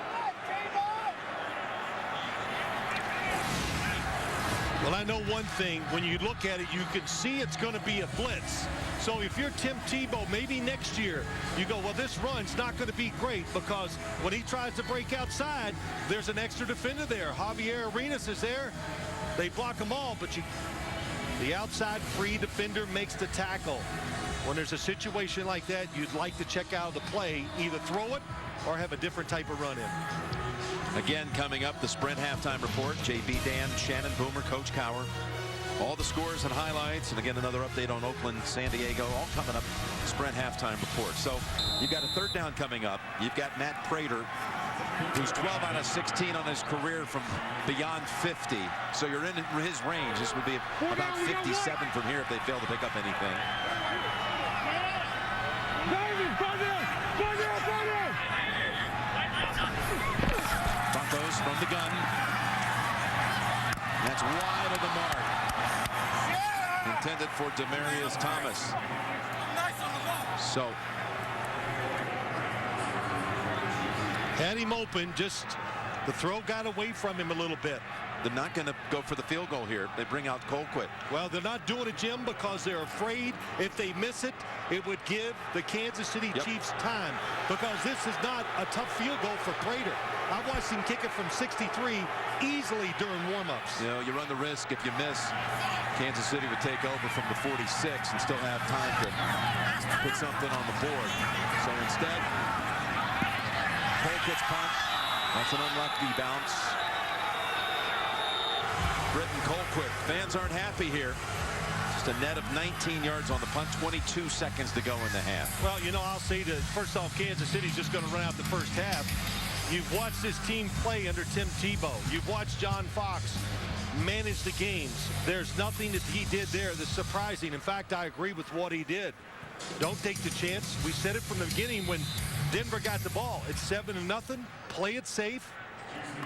Well, I know one thing. When you look at it, you can see it's going to be a blitz. So if you're Tim Tebow, maybe next year, you go, well, this run's not going to be great because when he tries to break outside, there's an extra defender there. Javier Arenas is there. They block them all, but The outside free defender makes the tackle. When there's a situation like that, you'd like to check out of the play, either throw it or have a different type of run in. Again, coming up, the Sprint halftime report. JB, Dan, Shannon, Boomer, Coach Cower. All the scores and highlights, and again, another update on Oakland, San Diego, all coming up. Sprint halftime report. So you've got a third down coming up. You've got Matt Prater, who's 12 out of 16 on his career from beyond 50. So you're in his range. This would be about 57 from here if they fail to pick up anything. Broncos from the gun. That's wide of the mark. Intended for Demaryius Thomas. So had him open, just the throw got away from him a little bit. They're not going to go for the field goal here. They bring out Colquitt. Well, they're not doing it, Jim, because they're afraid if they miss it, it would give the Kansas City Chiefs time, because this is not a tough field goal for Prater. I watched him kick it from 63 easily during warm-ups. You know, you run the risk if you miss. Kansas City would take over from the 46 and still have time to put something on the board. So instead, Colquitt's punt. That's an unlucky bounce. Britton Colquitt. Fans aren't happy here. Just a net of 19 yards on the punt. 22 seconds to go in the half. Well, you know, I'll say that first off, Kansas City's just going to run out the first half. You've watched this team play under Tim Tebow. You've watched John Fox manage the games. There's nothing that he did there that's surprising. In fact, I agree with what he did. Don't take the chance. We said it from the beginning when Denver got the ball. It's 7-0. Play it safe.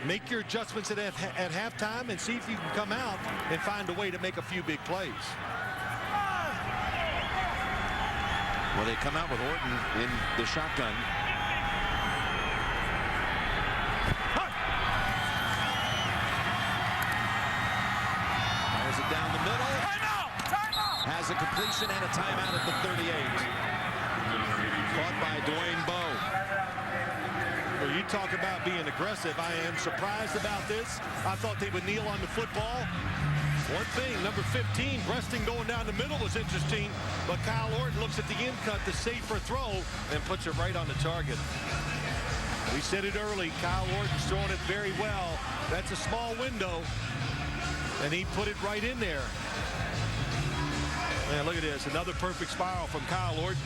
Make your adjustments at halftime and see if you can come out and find a way to make a few big plays. Well, they come out with Orton in the shotgun. Fires it down the middle. Has a completion and a timeout at the 38. Caught by Dwayne Bowe. Well, you talk about being aggressive. I am surprised about this. I thought they would kneel on the football. One thing, number 15, Breasting going down the middle was interesting, but Kyle Orton looks at the end cut, the safer throw, and puts it right on the target. We said it early, Kyle Orton's throwing it very well. That's a small window, and he put it right in there. Man, look at this, another perfect spiral from Kyle Orton.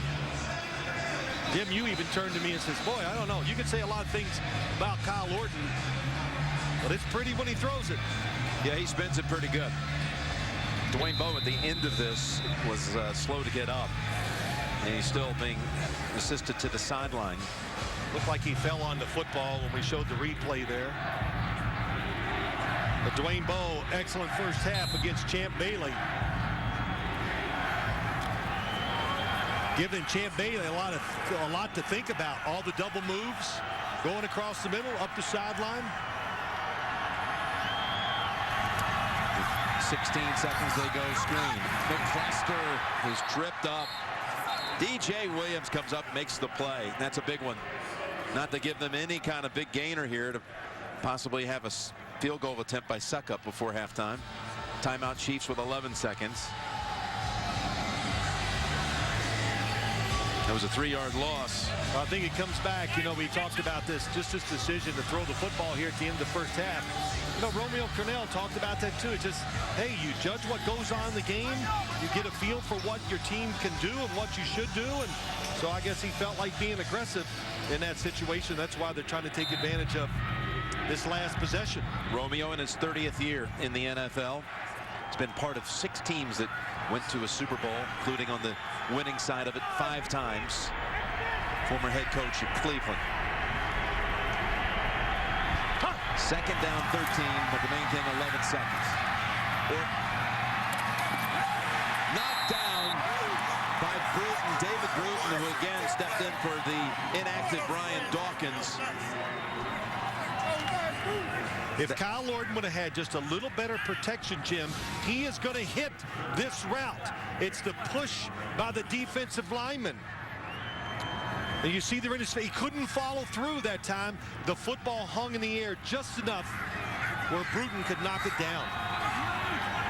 Jim, you even turned to me and says, boy, I don't know. You can say a lot of things about Kyle Orton, but it's pretty when he throws it. Yeah, he spins it pretty good. Dwayne Bowe at the end of this was slow to get up. And he's still being assisted to the sideline. Looked like he fell on the football when we showed the replay there. But Dwayne Bowe, excellent first half against Champ Bailey. Giving Champ Bailey a lot to think about. All the double moves, going across the middle, up the sideline. 16 seconds they go screen. McCluster is tripped up. DJ Williams comes up, makes the play. That's a big one. Not to give them any kind of big gainer here to possibly have a field goal attempt by Suckup before halftime. Timeout Chiefs with 11 seconds. That was a 3-yard loss. Well, I think it comes back. You know, we talked about this, just this decision to throw the football here at the end of the first half. You know, Romeo Crennel talked about that too. It's just, hey, you judge what goes on in the game. You get a feel for what your team can do and what you should do. And so I guess he felt like being aggressive in that situation. That's why they're trying to take advantage of this last possession. Romeo in his 30th year in the NFL. He's been part of 6 teams that went to a Super Bowl, including on the winning side of it 5 times. Former head coach at Cleveland. Second down 13, but the main thing 11 seconds. Knocked down by Bruton, David Bruton, who again stepped in for the inactive Brian Dawkins. If Kyle Orton would have had just a little better protection, Jim, he is going to hit this route. It's the push by the defensive lineman. And you see there in his face, he couldn't follow through that time. The football hung in the air just enough where Bruton could knock it down.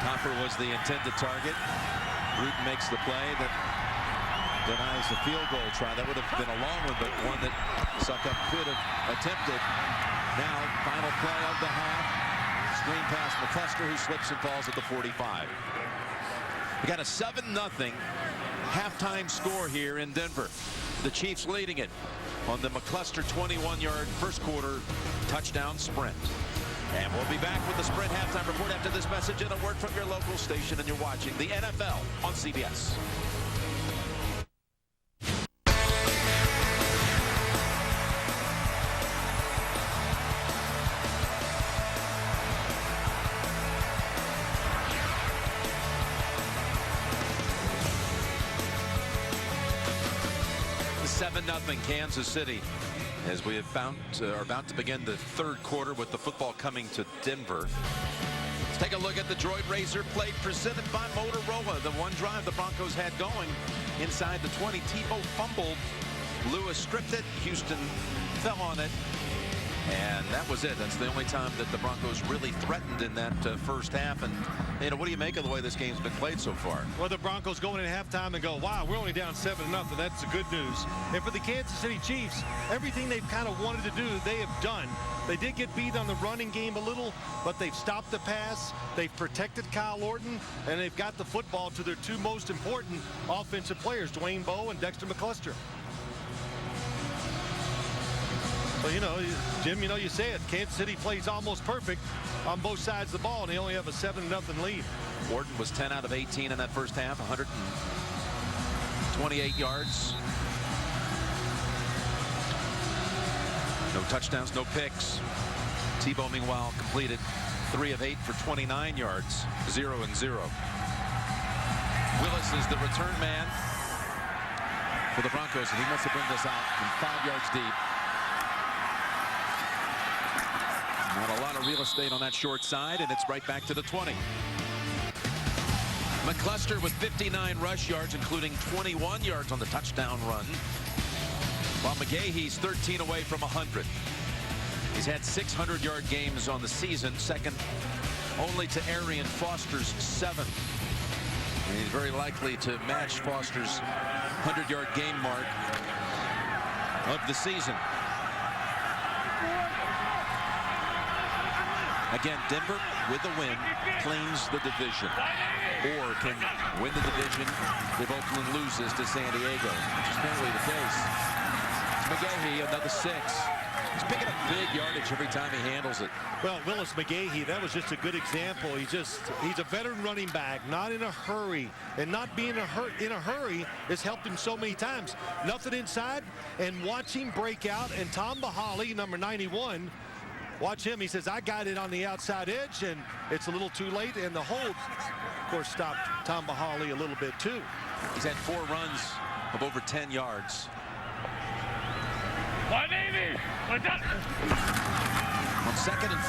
Hopper was the intended target. Bruton makes the play that denies the field goal try. That would have been a long one, but one that Suckup could have attempted. Now, final play of the half. Screen pass McCluster, who slips and falls at the 45. We got a 7-0 halftime score here in Denver. The Chiefs leading it on the McCluster 21-yard first quarter touchdown sprint. And we'll be back with the Sprint halftime report after this message and a word from your local station, and you're watching the NFL on CBS. The 7-0 Kansas City, as we have are about to begin the third quarter with the football coming to Denver. Let's take a look at the Droid Razor play presented by Motorola. The one drive the Broncos had going inside the 20. Tebow fumbled. Lewis stripped it. Houston fell on it. And that was it. That's the only time that the Broncos really threatened in that first half. And, you know, what do you make of the way this game's been played so far? Well, the Broncos go in at halftime and go, wow, we're only down 7-0. That's the good news. And for the Kansas City Chiefs, everything they've kind of wanted to do, they have done. They did get beat on the running game a little, but they've stopped the pass. They've protected Kyle Orton, and they've got the football to their two most important offensive players, Dwayne Bowe and Dexter McCluster. So, you know, Jim, you know, you say it. Kansas City plays almost perfect on both sides of the ball, and they only have a 7-0 lead. Orton was 10 out of 18 in that first half, 128 yards. No touchdowns, no picks. Tebow, meanwhile, completed 3 of 8 for 29 yards, 0 and 0. Willis is the return man for the Broncos, and he wants to bring this out from 5 yards deep. Not a lot of real estate on that short side, and it's right back to the 20. McCluster with 59 rush yards, including 21 yards on the touchdown run, while McGahee's 13 away from 100. He's had 600-yard games on the season, second only to Arian Foster's 7. And he's very likely to match Foster's 100-yard game mark of the season. Again, Denver, with the win, claims the division, or can win the division if Oakland loses to San Diego, which is currently the case. McGahee, another 6. He's picking up big yardage every time he handles it. Well, Willis McGahee, that was just a good example. He's a veteran running back, not in a hurry, and not being in a hurry has helped him so many times. Nothing inside, and watch him break out, and Tom Bahali, number 91, watch him. He says, I got it on the outside edge, and it's a little too late. And the hold, of course, stopped Tom Bahali a little bit, too. He's had 4 runs of over 10 yards. My Navy! On 2nd and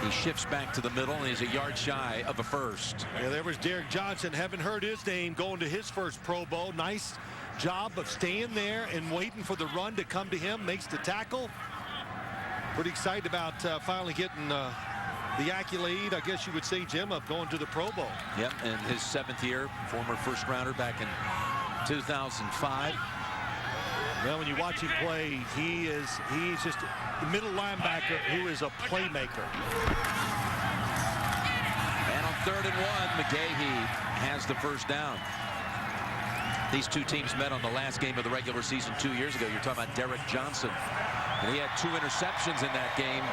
4, he shifts back to the middle, and he's a yard shy of a first. Yeah, there was Derek Johnson. Haven't heard his name going to his first Pro Bowl. Nice job of staying there and waiting for the run to come to him. Makes the tackle. Pretty excited about finally getting the accolade, I guess you would say, Jim, of going to the Pro Bowl. Yep, in his 7th year, former first rounder back in 2005. Well, when you watch him play, he's just a middle linebacker who is a playmaker. And on 3rd and 1, McGahee has the first down. These two teams met on the last game of the regular season 2 years ago. You're talking about Derek Johnson. And he had 2 interceptions in that game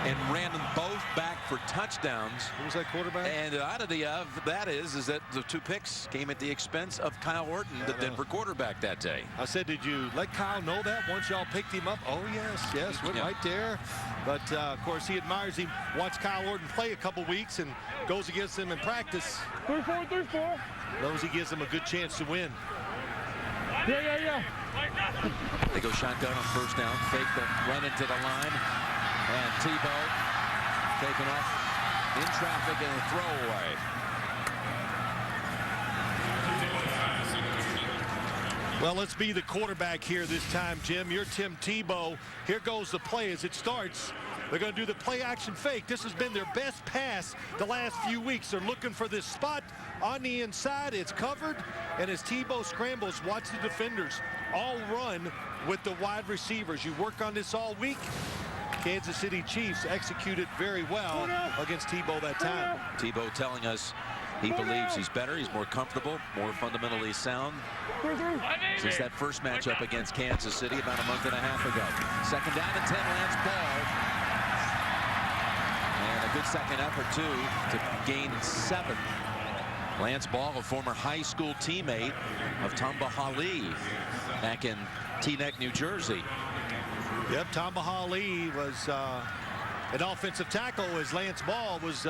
and ran them both back for touchdowns. Who was that quarterback? And the oddity of that is that the 2 picks came at the expense of Kyle Orton, the Denver quarterback that day. I said, did you let Kyle know that once y'all picked him up? Oh, yes, went right there. But, of course, he admires him. Watched Kyle Orton play a couple weeks and goes against him in practice. 3-4, 3-4. Knows he gives him a good chance to win. Yeah. They go shotgun on 1st down, fake the run into the line, and Tebow taken off in traffic and a throwaway. Well, let's be the quarterback here this time, Jim. You're Tim Tebow. Here goes the play as it starts. They're going to do the play action fake. This has been their best pass the last few weeks. They're looking for this spot on the inside. It's covered. And as Tebow scrambles, watch the defenders all run with the wide receivers. You work on this all week. Kansas City Chiefs executed very well against Tebow that time. Tebow telling us he believes he's better, he's more comfortable, more fundamentally sound since that first matchup against Kansas City about a month and a half ago. Second down and 10, Lance Ball. And a good second effort, too, to gain 7. Lance Ball, a former high school teammate of Tebow back in Teaneck, New Jersey. Yep, Tebow was an offensive tackle as Lance Ball was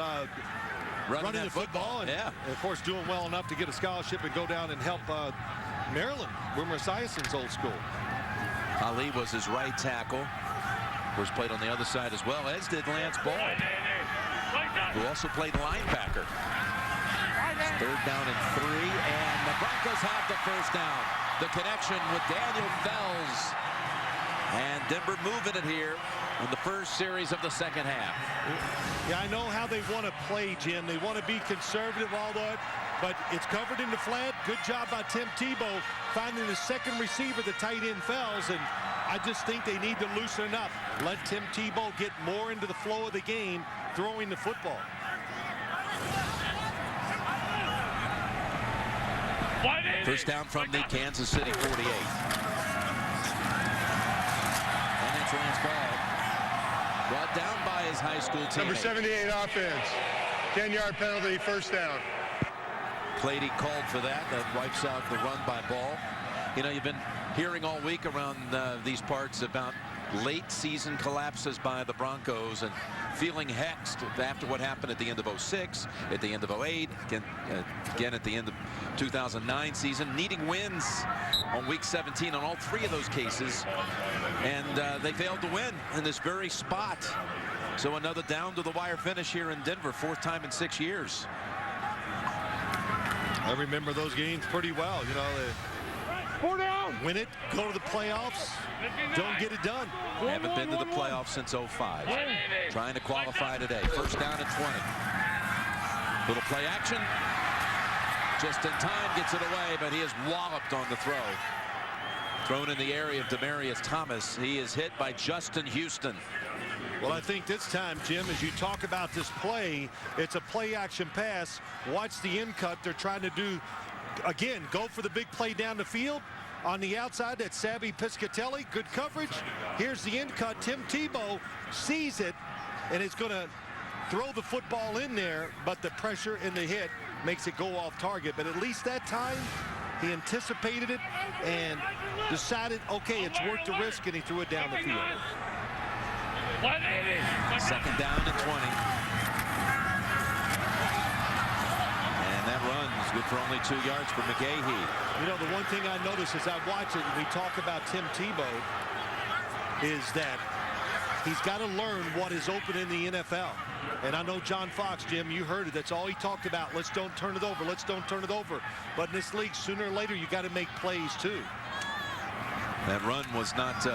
running the football. And, of course, doing well enough to get a scholarship and go down and help Maryland, Boomer Esiason's old school. Ali was his right tackle. Of course, played on the other side as well, as did Lance Ball, who also played linebacker. Third down and 3, and the Broncos have the first down. The connection with Daniel Fells. And Denver moving it here in the first series of the second half. Yeah, I know how they want to play, Jim. They want to be conservative, all that, but it's covered in the flat. Good job by Tim Tebow finding the second receiver, the tight end Fells, and I just think they need to loosen up. Let Tim Tebow get more into the flow of the game, throwing the football. First down from the Kansas City 48. Lance Ball brought down by his high school team. Number 78 offense. 10-yard penalty, first down. Clady called for that. That wipes out the run by Ball. You know, you've been hearing all week around these parts about late season collapses by the Broncos and feeling hexed after what happened at the end of 06, at the end of 08, again at the end of 2009 season, needing wins on week 17 on all 3 of those cases, and they failed to win in this very spot. So another down to the wire finish here in Denver, 4th time in 6 years. I remember those games pretty well. You know, win it, go to the playoffs, don't get it done. Haven't been to the playoffs since 05. Trying to qualify today. First down at 20. Little play action. Just in time, gets it away, but he is walloped on the throw. Thrown in the area of Demaryius Thomas. He is hit by Justin Houston. Well, I think this time, Jim, as you talk about this play, it's a play action pass. Watch the in cut. They're trying to do, again, go for the big play down the field. On the outside, that's Savvy Piscatelli. Good coverage. Here's the in cut. Tim Tebow sees it, and is going to throw the football in there, but the pressure and the hit makes it go off target. But at least that time, he anticipated it and decided, okay, it's worth the risk, and he threw it down the field. Second down and 20. And that run is good for only 2 yards for McGahee. You know, the one thing I notice as I watch it, and we talk about Tim Tebow, is that he's got to learn what is open in the NFL. And I know John Fox, Jim, you heard it. That's all he talked about. Let's don't turn it over. Let's don't turn it over. But in this league, sooner or later, you got to make plays too. That run was not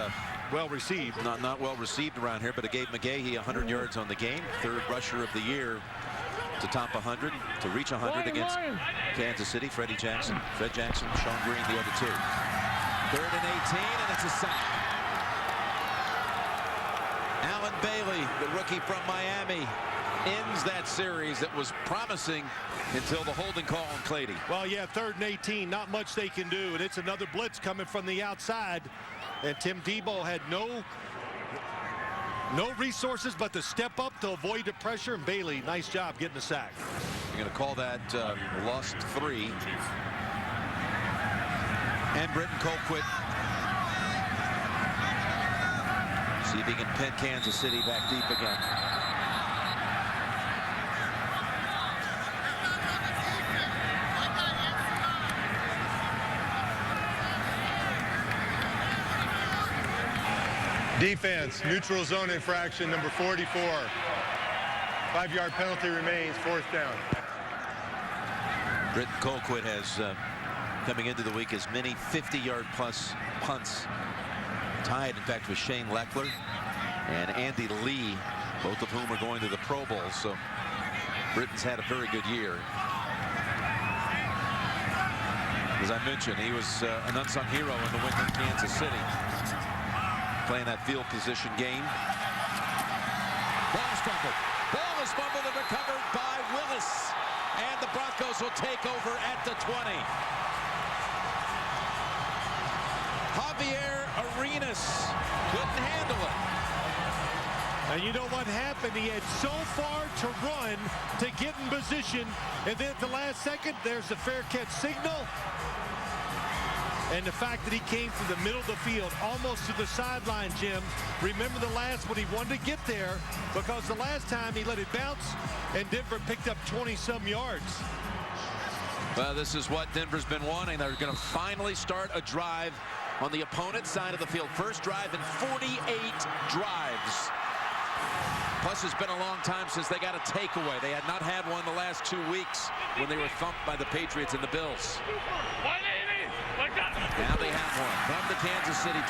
well received. Not well received around here, but it gave McGahee 100 yards on the game. 3rd rusher of the year to top 100, to reach 100 against Kansas City. Fred Jackson, Sean Green, the other 2. 3rd and 18, and it's a sack. Alan Bailey, the rookie from Miami, ends that series that was promising until the holding call on Clady. Well, yeah, 3rd and 18, not much they can do, and it's another blitz coming from the outside, and Tim Tebow had no resources but to step up to avoid the pressure, and Bailey, nice job getting the sack. You're going to call that lost 3. And Britton Colquitt. See if he can pin Kansas City back deep again. Defense, neutral zone infraction, number 44. 5-yard penalty remains, 4th down. Britton Colquitt has, coming into the week, as many 50-yard plus punts, tied, in fact, with Shane Leckler and Andy Lee both of whom are going to the Pro Bowl. So Britton's had a very good year. As I mentioned, he was an unsung hero in the win in Kansas City, playing that field position game. Ball is fumbled. Ball is fumbled and recovered by Willis. And the Broncos will take over at the 20. Javier Arenas couldn't handle it. And you know what happened? He had so far to run to get in position, and then at the last second, there's the fair catch signal. And the fact that he came from the middle of the field, almost to the sideline, Jim. Remember the last one, he wanted to get there, because the last time he let it bounce, and Denver picked up 20-some yards. Well, this is what Denver's been wanting. They're going to finally start a drive on the opponent's side of the field. First drive in 48 drives. Plus, it's been a long time since they got a takeaway. They had not had one the last 2 weeks when they were thumped by the Patriots and the Bills. Now they have one from the Kansas City 20.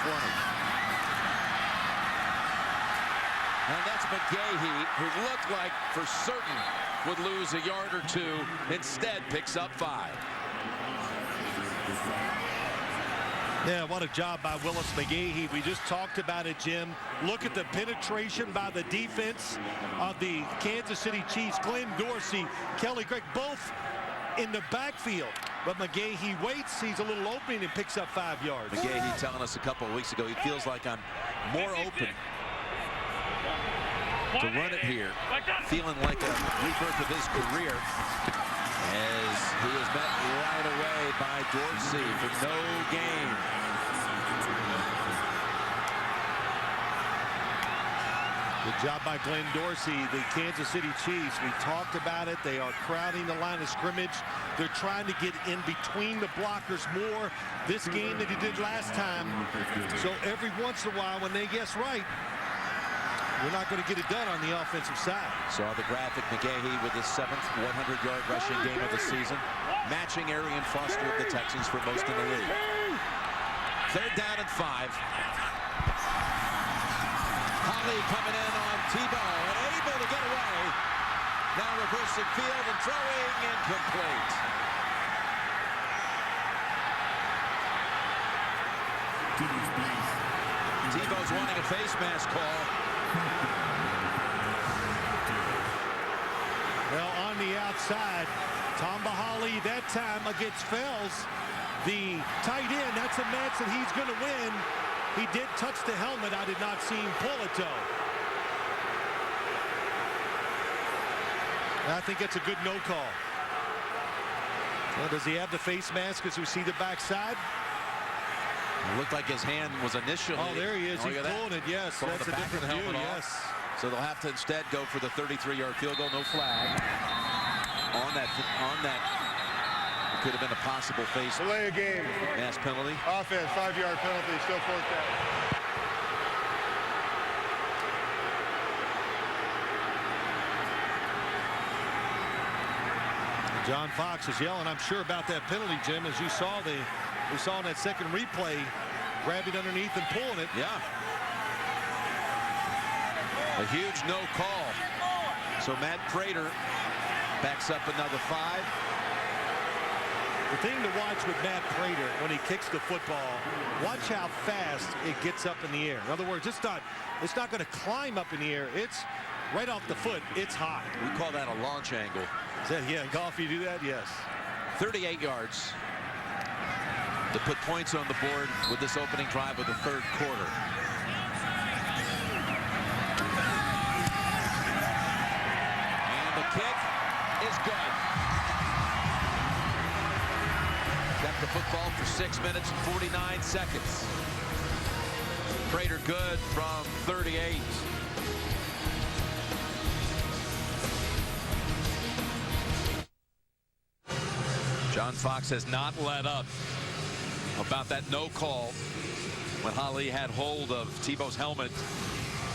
And that's McGahee, who looked like for certain would lose a yard or two. Instead, picks up 5. Yeah, what a job by Willis McGahee. We just talked about it, Jim. Look at the penetration by the defense of the Kansas City Chiefs. Glenn Dorsey, Kelly Gregg, both in the backfield. But McGahee waits, sees a little opening, and picks up 5 yards. McGahee telling us a couple of weeks ago, he feels like I'm more open to run it here, feeling like a rebirth of his career, as he is met right away by Dorsey for no gain. Good job by Glenn Dorsey, the Kansas City Chiefs. We talked about it. They are crowding the line of scrimmage. They're trying to get in between the blockers more this game than he did last time. So every once in a while, when they guess right, we're not going to get it done on the offensive side. Saw the graphic, McGahee with his 7th 100-yard rushing game of the season, matching Arian Foster of the Texans for most in the league. 3rd down and 5. Holly coming in on Tebow and able to get away. Now reversing field and throwing incomplete. Tebow's wanting a face mask call. Well, on the outside, Tamba Hali that time against Fells, the tight end. That's a match that he's going to win. He did touch the helmet. I did not see him pull it, though. I think it's a good no call. Well, does he have the face mask as we see the backside? It looked like his hand was initially. Oh, there he is. He's pulling it. Yes, pulling that's a different view. Yes. So they'll have to instead go for the 33-yard field goal. No flag on that. It could have been a possible face. Delay a game. Mass penalty. Offense, 5-yard penalty. Still 4th down. John Fox is yelling, I'm sure, about that penalty, Jim, as you saw we saw in that second replay, grabbing underneath and pulling it. Yeah. A huge no call. So Matt Prater backs up another 5. The thing to watch with Matt Prater when he kicks the football, watch how fast it gets up in the air. In other words, it's not going to climb up in the air. It's right off the foot. It's high. We call that a launch angle. Is that, yeah, in golf you do that? Yes. 38 yards to put points on the board with this opening drive of the 3rd quarter. And the kick is good. Kept the football for 6 minutes and 49 seconds. Prater good from 38. John Fox has not let up about that no call when Hali had hold of Tebow's helmet.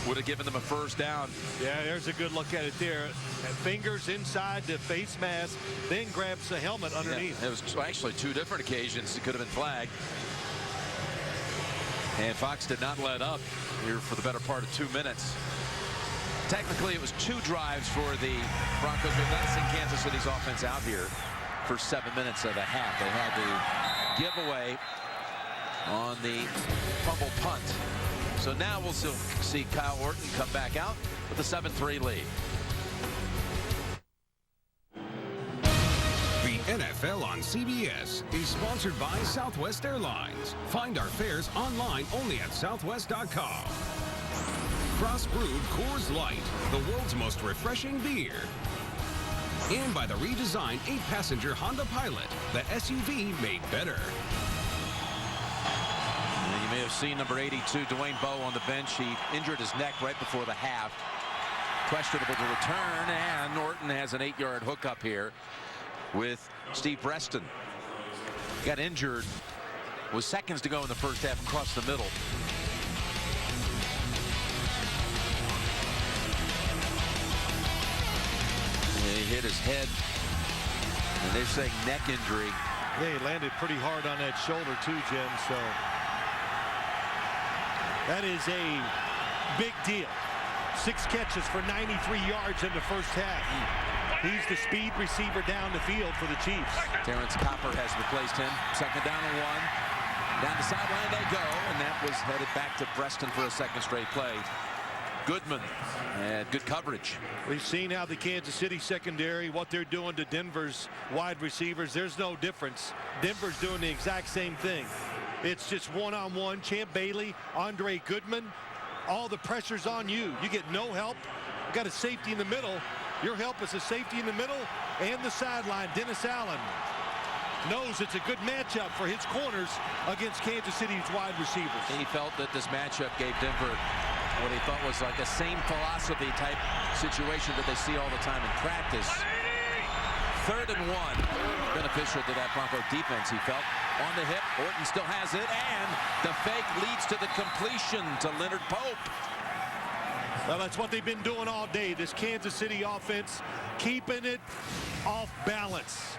Would have given them a 1st down. Yeah, there's a good look at it there. Fingers inside the face mask, then grabs the helmet underneath. Yeah, it was actually 2 different occasions it could have been flagged. And Fox did not let up here for the better part of 2 minutes. Technically, it was 2 drives for the Broncos. We've not seen Kansas City's offense out here for 7 minutes of the half. They had the giveaway on the fumble punt. So now we'll still see Kyle Orton come back out with a 7-3 lead. The NFL on CBS is sponsored by Southwest Airlines. Find our fares online only at southwest.com. Cross-brewed Coors Light, the world's most refreshing beer. And by the redesigned 8-passenger Honda Pilot, the SUV made better. And you may have seen number 82, Dwayne Bowe, on the bench. He injured his neck right before the half. Questionable to return, and Orton has an 8-yard hookup here with Steve Preston. Got injured with seconds to go in the first half across the middle. And he hit his head, and they're saying neck injury. Yeah, he landed pretty hard on that shoulder too, Jim, so that is a big deal. 6 catches for 93 yards in the first half. He's the speed receiver down the field for the Chiefs. Terrence Copper has replaced him. 2nd down and 1. Down the sideline they go, and that was headed back to Preston for a 2nd straight play. Goodman had good coverage. We've seen how the Kansas City secondary, what they're doing to Denver's wide receivers. There's no difference. Denver's doing the exact same thing. It's just one-on-one. Champ Bailey, Andre Goodman, all the pressure's on you. You get no help. You got a safety in the middle. Your help is a safety in the middle and the sideline. Dennis Allen knows it's a good matchup for his corners against Kansas City's wide receivers. He felt that this matchup gave Denver what he thought was like a same philosophy type situation that they see all the time in practice. 3rd and 1, beneficial to that Bronco defense, he felt. On the hip, Orton still has it, and the fake leads to the completion to Leonard Pope. Well, that's what they've been doing all day. This Kansas City offense keeping it off balance.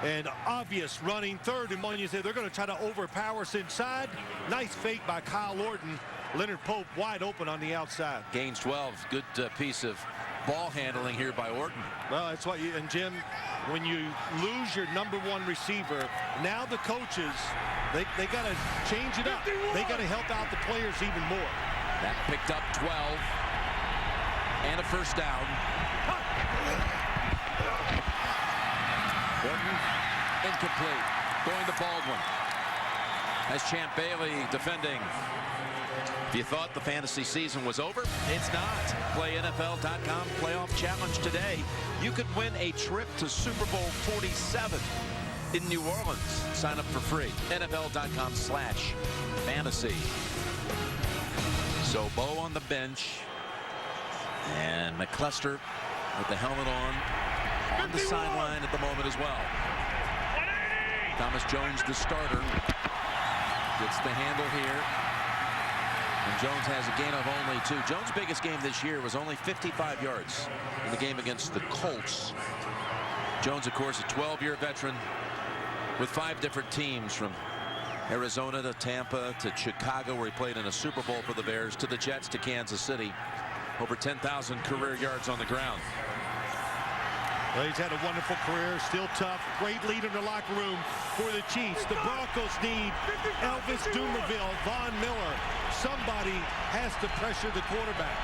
And obvious running 3rd and 1. You say they're going to try to overpower us inside. Nice fake by Kyle Orton. Leonard Pope wide open on the outside. Gains 12. Good piece of ball handling here by Orton. Well, that's what you, and Jim, when you lose your number 1 receiver, now the coaches, they got to change it up. They got to help out the players even more. That picked up 12 and a 1st down. Orton incomplete. Going to Baldwin. As Champ Bailey defending. If you thought the fantasy season was over, it's not. Play NFL.com playoff challenge today. You could win a trip to Super Bowl 47 in New Orleans. Sign up for free. NFL.com/fantasy. So Bowe on the bench. And McCluster with the helmet on the sideline at the moment as well. Thomas Jones, the starter, gets the handle here. And Jones has a gain of only 2. Jones' biggest game this year was only 55 yards in the game against the Colts. Jones, of course, a 12-year veteran with 5 different teams, from Arizona to Tampa to Chicago, where he played in a Super Bowl for the Bears, to the Jets to Kansas City. Over 10,000 career yards on the ground. Well, he's had a wonderful career, still tough. Great lead in the locker room for the Chiefs. The Broncos need Elvis Dumervil, Von Miller. Somebody has to pressure the quarterback.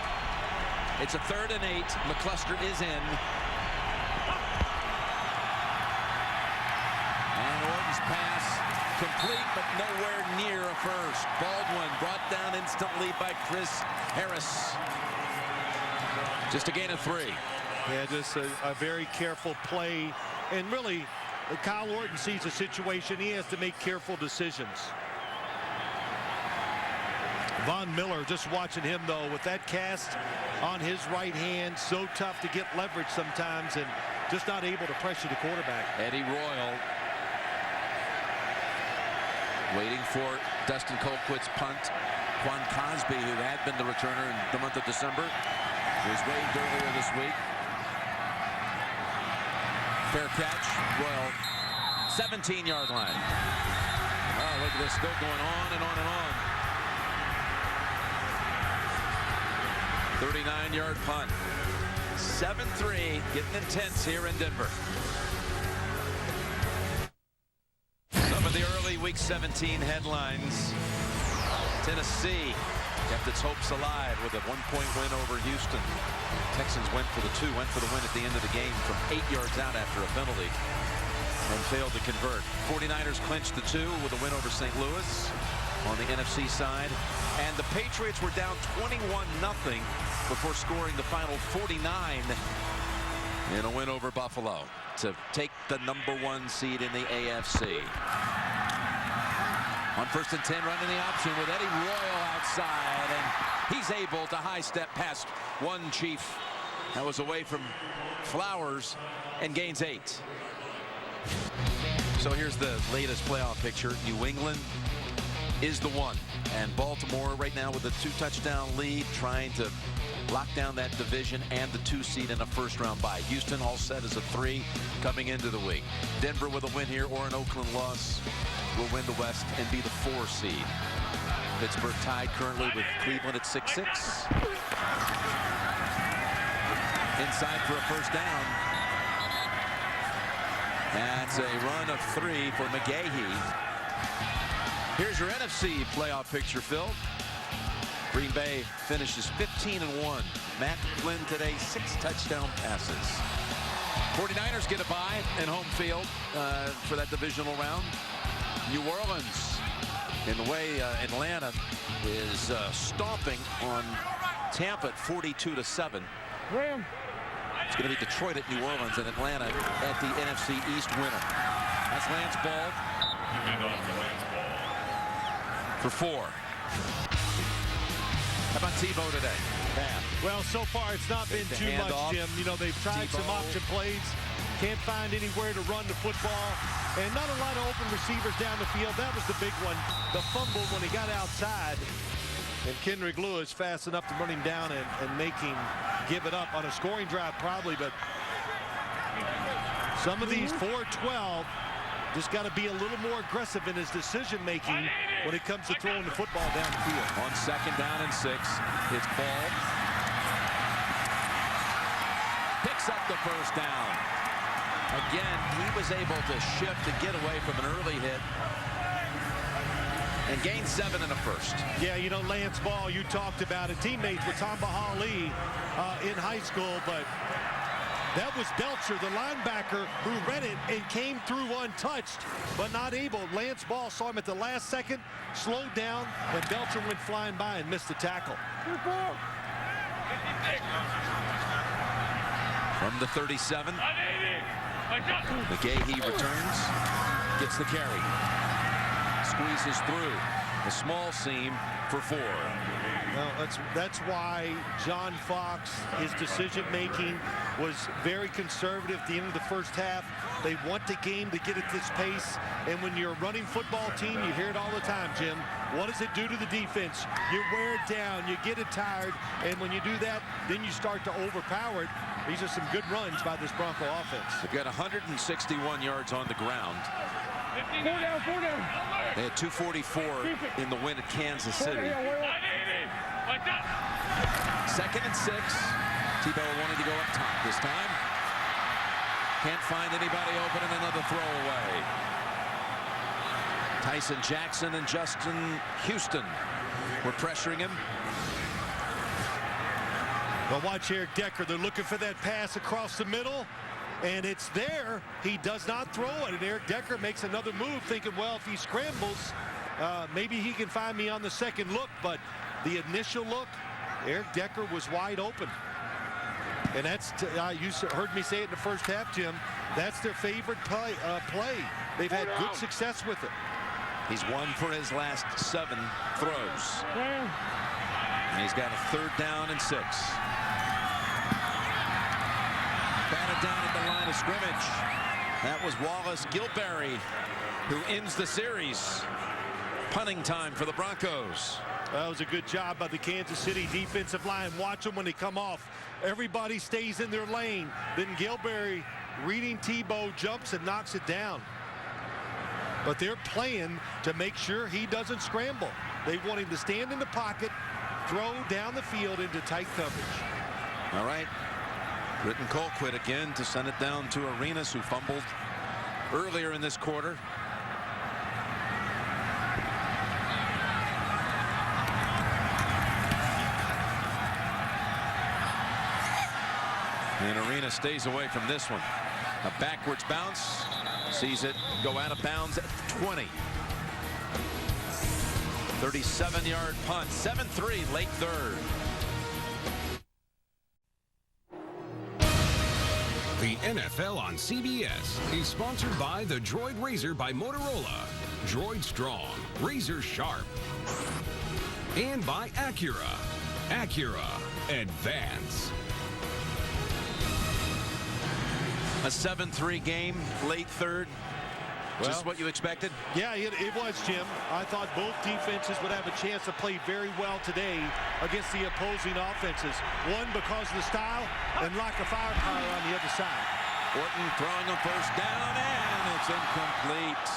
It's a 3rd and 8. McCluster is in. And Orton's pass complete, but nowhere near a first. Baldwin brought down instantly by Chris Harris. Just a gain of 3. Yeah, just a very careful play. And really, Kyle Orton sees a situation. He has to make careful decisions. Von Miller, just watching him, though, with that cast on his right hand, so tough to get leverage sometimes and just not able to pressure the quarterback. Eddie Royal waiting for Dustin Colquitt's punt. Quan Cosby, who had been the returner in the month of December, was waived earlier this week. Fair catch. Royal, 17-yard line. Oh, look at this, still going on and on and on. 39-yard punt. 7-3, getting intense here in Denver. Some of the early Week 17 headlines. Tennessee kept its hopes alive with a 1-point win over Houston. Texans went for the win at the end of the game from 8 yards out after a penalty and failed to convert. 49ers clinched the 2 with a win over St. Louis on the NFC side. And the Patriots were down 21-0 before scoring the final 49 in a win over Buffalo to take the #1 seed in the AFC. On 1st and 10, running the option with Eddie Royal outside, and he's able to high step past one Chief that was away from Flowers and gains 8. So here's the latest playoff picture. New England is the 1, and Baltimore right now with a 2-touchdown lead, trying to lock down that division and the 2 seed in a first-round bye. Houston all set as a 3 coming into the week. Denver with a win here or an Oakland loss will win the West and be the 4 seed. Pittsburgh tied currently with Cleveland at 6-6. Inside for a first down. That's a run of 3 for McGahee. Here's your NFC playoff picture, Phil. Green Bay finishes 15-1. Matt Flynn today, 6 touchdown passes. 49ers get a bye in home field for that divisional round. New Orleans, in the way Atlanta is stomping on Tampa at 42-7. It's going to be Detroit at New Orleans and Atlanta at the NFC East winner. That's Lance Ball for 4. How about Tebow today? Bad. Well, so far it's not been too much, Jim. You know, they've tried some option plays. Can't find anywhere to run the football. And not a lot of open receivers down the field. That was the big one. The fumble when he got outside. And Kendrick Lewis fast enough to run him down and make him give it up on a scoring drive probably. But some of these 4-12 just got to be a little more aggressive in his decision making when it comes to throwing the football down the field. On 2nd down and 6, it's Ball. Picks up the first down. Again, he was able to shift and get away from an early hit and gain 7 in a first. Yeah, you know, Lance Ball, you talked about it, teammates with Tamba Ali in high school, but that was Belcher, the linebacker, who read it and came through untouched, but not able. Lance Ball saw him at the last second, slowed down, and Belcher went flying by and missed the tackle. From the 37, McGahee returns, gets the carry, squeezes through a small seam for 4. Well, that's why John Fox, his decision-making was very conservative at the end of the first half. They want the game to get at this pace, and when you're a running football team, you hear it all the time, Jim. What does it do to the defense? You wear it down, you get it tired, and when you do that, then you start to overpower it. These are some good runs by this Bronco offense. They've got 161 yards on the ground. 4 down, 4 down. They had 244 in the win at Kansas City. 2nd and 6. Tebow wanting to go up top this time. Can't find anybody open, and another throwaway. Tyson Jackson and Justin Houston were pressuring him. Well, watch Eric Decker. They're looking for that pass across the middle, and it's there. He does not throw it, and Eric Decker makes another move, thinking, well, if he scrambles, maybe he can find me on the second look. But the initial look, Eric Decker was wide open. And that's, you heard me say it in the first half, Jim, that's their favorite play. They've had good success with it. He's 1 for his last 7 throws. And he's got a 3rd down and 6. Batted down at the line of scrimmage. That was Wallace Gilberry, who ends the series. Punting time for the Broncos. That was a good job by the Kansas City defensive line. Watch them when they come off. Everybody stays in their lane. Then Gilberry, reading Tebow, jumps and knocks it down. But they're playing to make sure he doesn't scramble. They want him to stand in the pocket throw down the field into tight coverage. All right. Britton Colquitt again to send it down to Arenas, who fumbled earlier in this quarter. And Arena stays away from this one. A backwards bounce. Sees it go out of bounds at 20. 37-yard punt. 7-3 late third. The NFL on CBS is sponsored by the Droid Razor by Motorola. Droid Strong, Razor Sharp. And by Acura. Acura Advance. A 7-3 game, late third. Well, just what you expected? Yeah, it was, Jim. I thought both defenses would have a chance to play very well today against the opposing offenses. One, because of the style, and lack of firepower on the other side. Orton throwing a first down, and it's incomplete.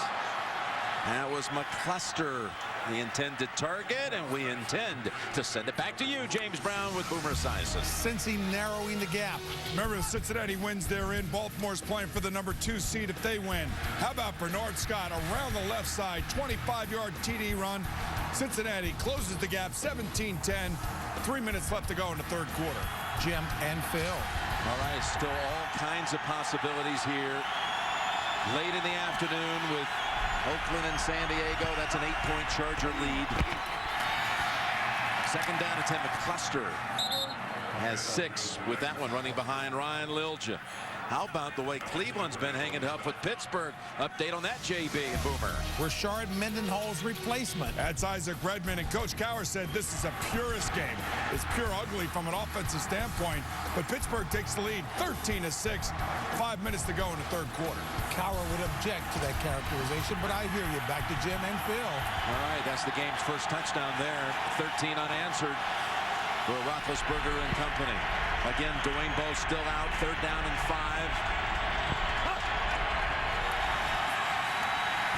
That was McCluster, the intended target, and we intend to send it back to you, James Brown, with Boomer Esiason. Cincy narrowing the gap. Remember, if Cincinnati wins, they're in. Baltimore's playing for the number 2 seed if they win. How about Bernard Scott around the left side, 25-yard TD run. Cincinnati closes the gap, 17-10. 3 minutes left to go in the third quarter. Jim and Phil. All right, still all kinds of possibilities here. Late in the afternoon with Oakland and San Diego. That's an 8-point Charger lead. Second down attempt. McCluster has 6 with that one, running behind Ryan Lilja. How about the way Cleveland's been hanging tough with Pittsburgh? Update on that, JB and Boomer. Rashard Mendenhall's replacement. That's Isaac Redman, and Coach Cowher said this is a purist game. It's pure ugly from an offensive standpoint, but Pittsburgh takes the lead 13-6. 5 minutes to go in the third quarter. Cowher would object to that characterization, but I hear you. Back to Jim and Phil. All right, that's the game's first touchdown there. 13 unanswered for Roethlisberger and company. Again, Dwayne Bowe still out. Third down and 5.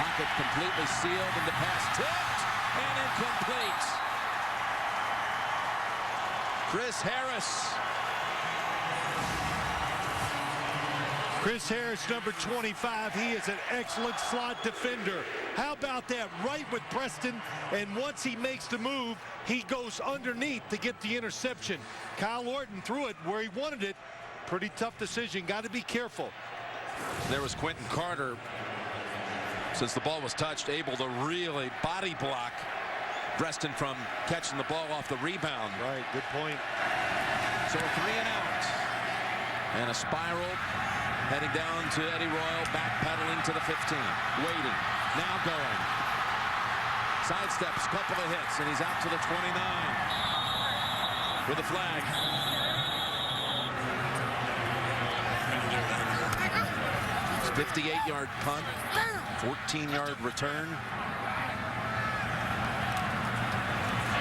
Pocket completely sealed, and the pass tipped and incomplete. Chris Harris. Chris Harris, number 25. He is an excellent slot defender. How about that? Right with Preston, and once he makes the move, he goes underneath to get the interception. Kyle Orton threw it where he wanted it. Pretty tough decision. Got to be careful. There was Quentin Carter, since the ball was touched, able to really body block Preston from catching the ball off the rebound. Right, good point. So a 3 and out. And a spiral heading down to Eddie Royal, backpedaling to the 15. Waiting, now going. Sidesteps, couple of hits, and he's out to the 29 with a flag. It's 58-yard punt, 14-yard return.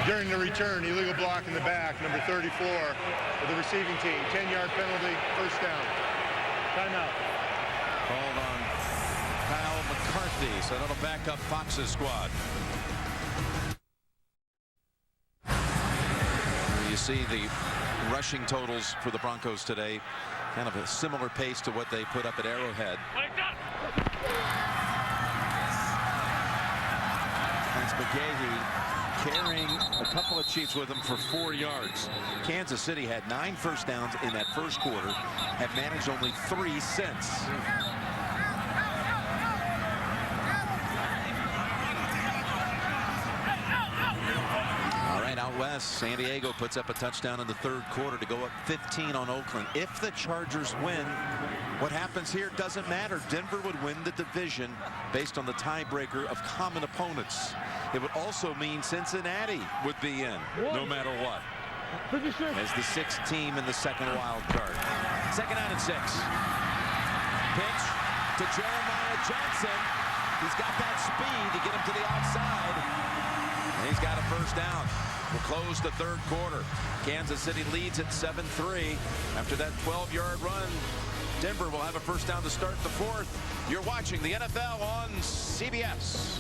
During the return, illegal block in the back, number 34 of the receiving team. 10-yard penalty, first down. Timeout. Called on Kyle McCarthy, so that'll back up Fox's squad. You see the rushing totals for the Broncos today, kind of a similar pace to what they put up at Arrowhead. That's McGahee carrying a couple of Chiefs with him for 4 yards. Kansas City had 9 first downs in that first quarter, have managed only 3 since. All right, out west, San Diego puts up a touchdown in the third quarter to go up 15 on Oakland. If the Chargers win, what happens here doesn't matter. Denver would win the division based on the tiebreaker of common opponents. It would also mean Cincinnati would be in, no matter what, as the 6th team in the second wild card. Second down and 6. Pitch to Jeremiah Johnson. He's got that speed to get him to the outside. And he's got a first down. We'll close the third quarter. Kansas City leads at 7-3. After that 12-yard run, Denver will have a first down to start the fourth. You're watching the NFL on CBS.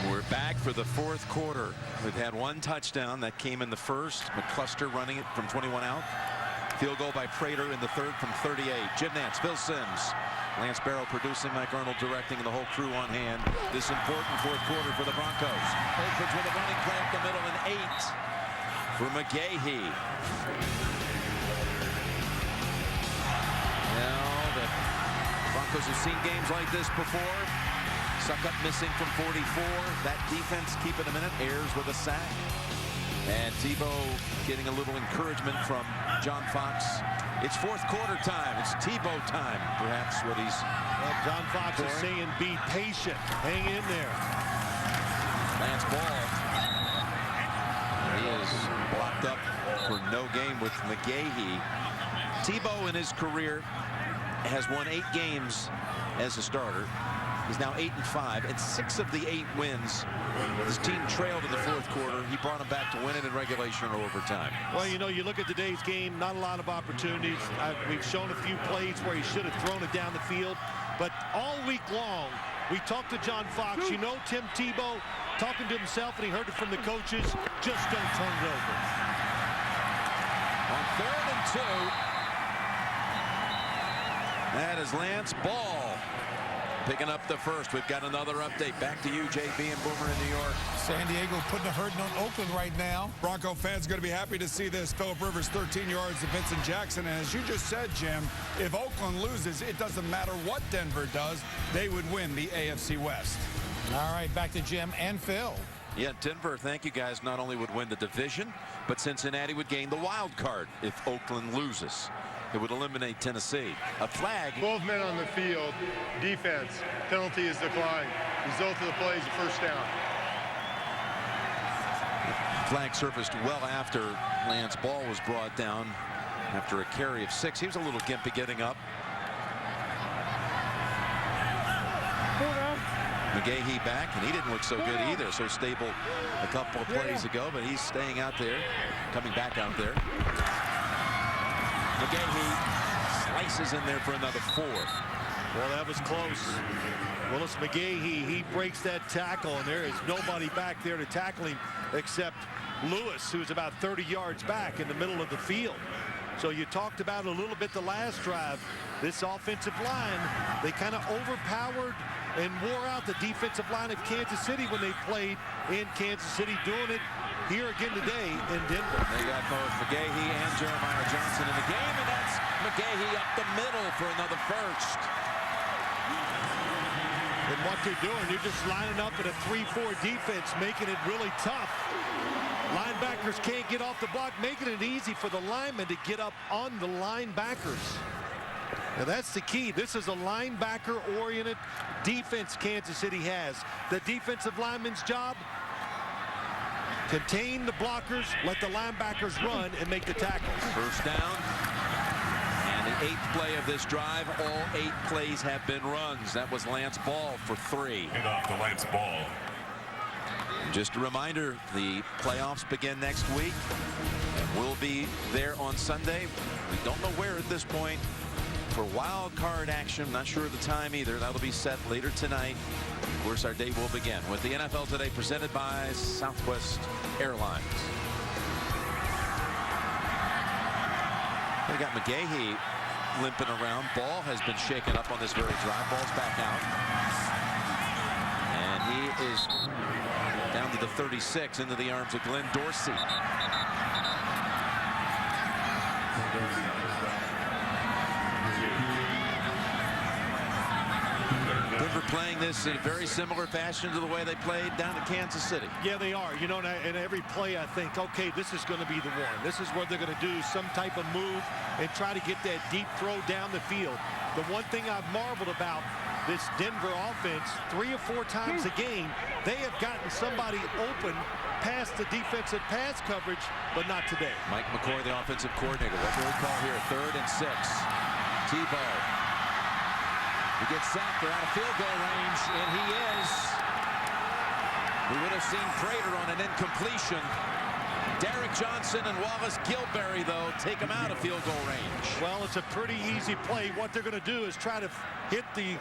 We're back for for the fourth quarter. We've had one touchdown that came in the first. McCluster running it from 21 out. Field goal by Prater in the third from 38. Jim Nantz, Phil Simms, Lance Barrow producing, Mike Arnold directing, and the whole crew on hand. This important fourth quarter for the Broncos. Opens with a running play up the middle and 8 for McGahee. Now the Broncos have seen games like this before. Suckup missing from 44. That defense keeping him in it. Ayers with a sack. And Tebow getting a little encouragement from John Fox. It's fourth quarter time. It's Tebow time. Perhaps what he's... Well, John Fox is saying be patient. Hang in there. Lance Ball. He is blocked up for no gain with McGahee. Tebow in his career has won 8 games as a starter. He's now 8-5, and 6 of the 8 wins. His team trailed in the fourth quarter. He brought them back to win it in regulation or overtime. Well, you know, you look at today's game, not a lot of opportunities. We've shown a few plays where he should have thrown it down the field. But all week long, we talked to John Fox. You know, Tim Tebow talking to himself, and he heard it from the coaches. Just don't turn it over. On 3rd and 2. That is Lance Ball picking up the first. We've got another update. Back to you, JB and Boomer in New York. San Diego putting a hurting on Oakland right now. Bronco fans going to be happy to see this. Phillip Rivers 13 yards to Vincent Jackson. And as you just said, Jim, if Oakland loses, it doesn't matter what Denver does. They would win the AFC West. All right, back to Jim and Phil. Yeah, Denver, thank you guys, not only would win the division, but Cincinnati would gain the wild card if Oakland loses. It would eliminate Tennessee. A flag. Both men on the field. Defense. Penalty is declined. Result of the play is a first down. Flag surfaced well after Lance Ball was brought down after a carry of 6. He was a little gimpy getting up. McGahee back, and he didn't look so good either. So stable a couple of plays ago, but he's staying out there, coming back out there. McGahee slices in there for another 4. Well, that was close. Willis McGahee, he breaks that tackle, and there is nobody back there to tackle him except Lewis, who's about 30 yards back in the middle of the field. So you talked about it a little bit the last drive. This offensive line, they kind of overpowered and wore out the defensive line of Kansas City when they played in Kansas City, doing it here again today in Denver. They got both McGahee and Jeremiah Johnson in the game, and that's McGahee up the middle for another first. And what they're doing, they're just lining up in a 3-4 defense, making it really tough. Linebackers can't get off the block, making it easy for the linemen to get up on the linebackers. Now that's the key. This is a linebacker-oriented defense Kansas City has. The defensive lineman's job, contain the blockers, let the linebackers run and make the tackles. First down. And the 8th play of this drive, all 8 plays have been runs. That was Lance Ball for 3. Hand off to Lance Ball. And just a reminder, the playoffs begin next week. And we'll be there on Sunday. We don't know where at this point for wild card action. Not sure of the time either. That'll be set later tonight. Of course, our day will begin with the NFL Today presented by Southwest Airlines. They got McGahee limping around. Ball has been shaken up on this very drive. Ball's back out. And he is down to the 36 into the arms of Glenn Dorsey. Denver playing this in a very similar fashion to the way they played down in Kansas City. Yeah, they are. You know, in every play I think, okay, this is going to be the one. This is where they're going to do some type of move and try to get that deep throw down the field. The one thing I've marveled about this Denver offense, 3 or 4 times a game, they have gotten somebody open past the defensive pass coverage, but not today. Mike McCoy, the offensive coordinator. What do we call here? 3rd and 6. Tebow. He gets sacked. They're out of field goal range, and he is. We would have seen Prater on an incompletion. Derrick Johnson and Wallace Gilberry, though, take him out of field goal range. Well, it's a pretty easy play. What they're going to do is try to hit the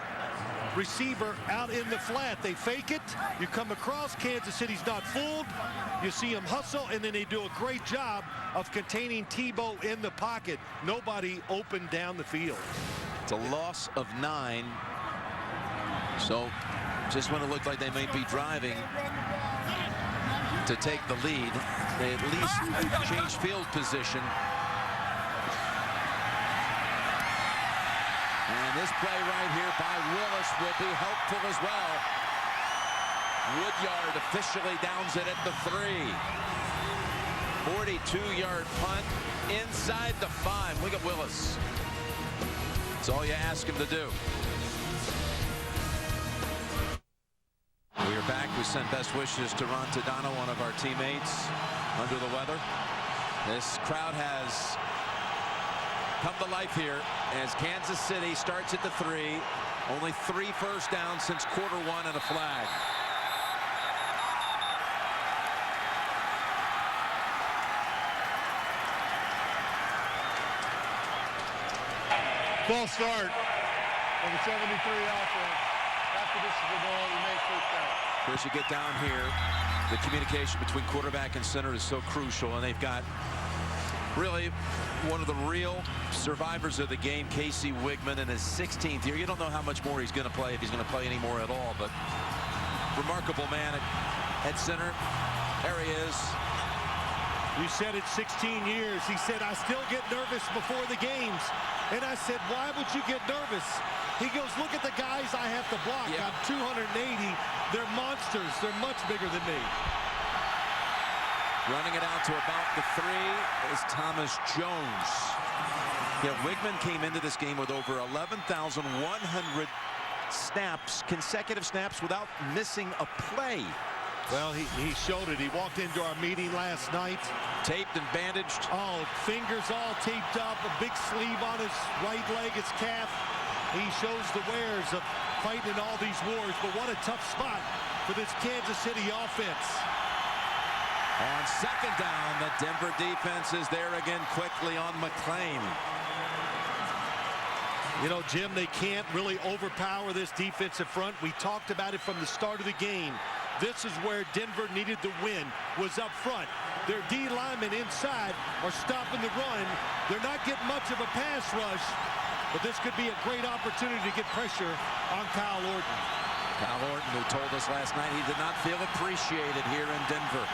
receiver out in the flat. They fake it. You come across. Kansas City's not fooled. You see them hustle, and then they do a great job of containing Tebow in the pocket. Nobody open down the field. It's a loss of 9. So just when it looked like they might be driving to take the lead, they at least change field position. And this play right here by Willis will be helpful as well. Woodyard officially downs it at the 3. 42-yard punt inside the 5. Look at Willis. That's all you ask him to do. We are back. We send best wishes to Ron Tadano, one of our teammates, under the weather. This crowd has come to life here as Kansas City starts at the 3. Only 3 first downs since quarter 1 and a flag. False start of the 73 offense. After this is the ball, we make first down. As you get down here, the communication between quarterback and center is so crucial, and they've got really one of the real survivors of the game, Casey Wigman, in his 16th year. You don't know how much more he's going to play, if he's going to play any more at all, but remarkable man at center. There he is. You said it, 16 years. He said, I still get nervous before the games. And I said, why would you get nervous? He goes, look at the guys I have to block. Yeah. I'm 280. They're monsters. They're much bigger than me. Running it out to about the 3 is Thomas Jones. Yeah, Wigman came into this game with over 11,100 snaps, consecutive snaps, without missing a play. Well, he showed it. He walked into our meeting last night. Taped and bandaged. Oh, fingers all taped up, a big sleeve on his right leg, his calf. He shows the wares of fighting in all these wars, but what a tough spot for this Kansas City offense. On second down, the Denver defense is there again quickly on McClain. You know, Jim, they can't really overpower this defensive front. We talked about it from the start of the game. This is where Denver needed the win, was up front. Their D linemen inside are stopping the run. They're not getting much of a pass rush, but this could be a great opportunity to get pressure on Kyle Orton. Kyle Orton, who told us last night he did not feel appreciated here in Denver.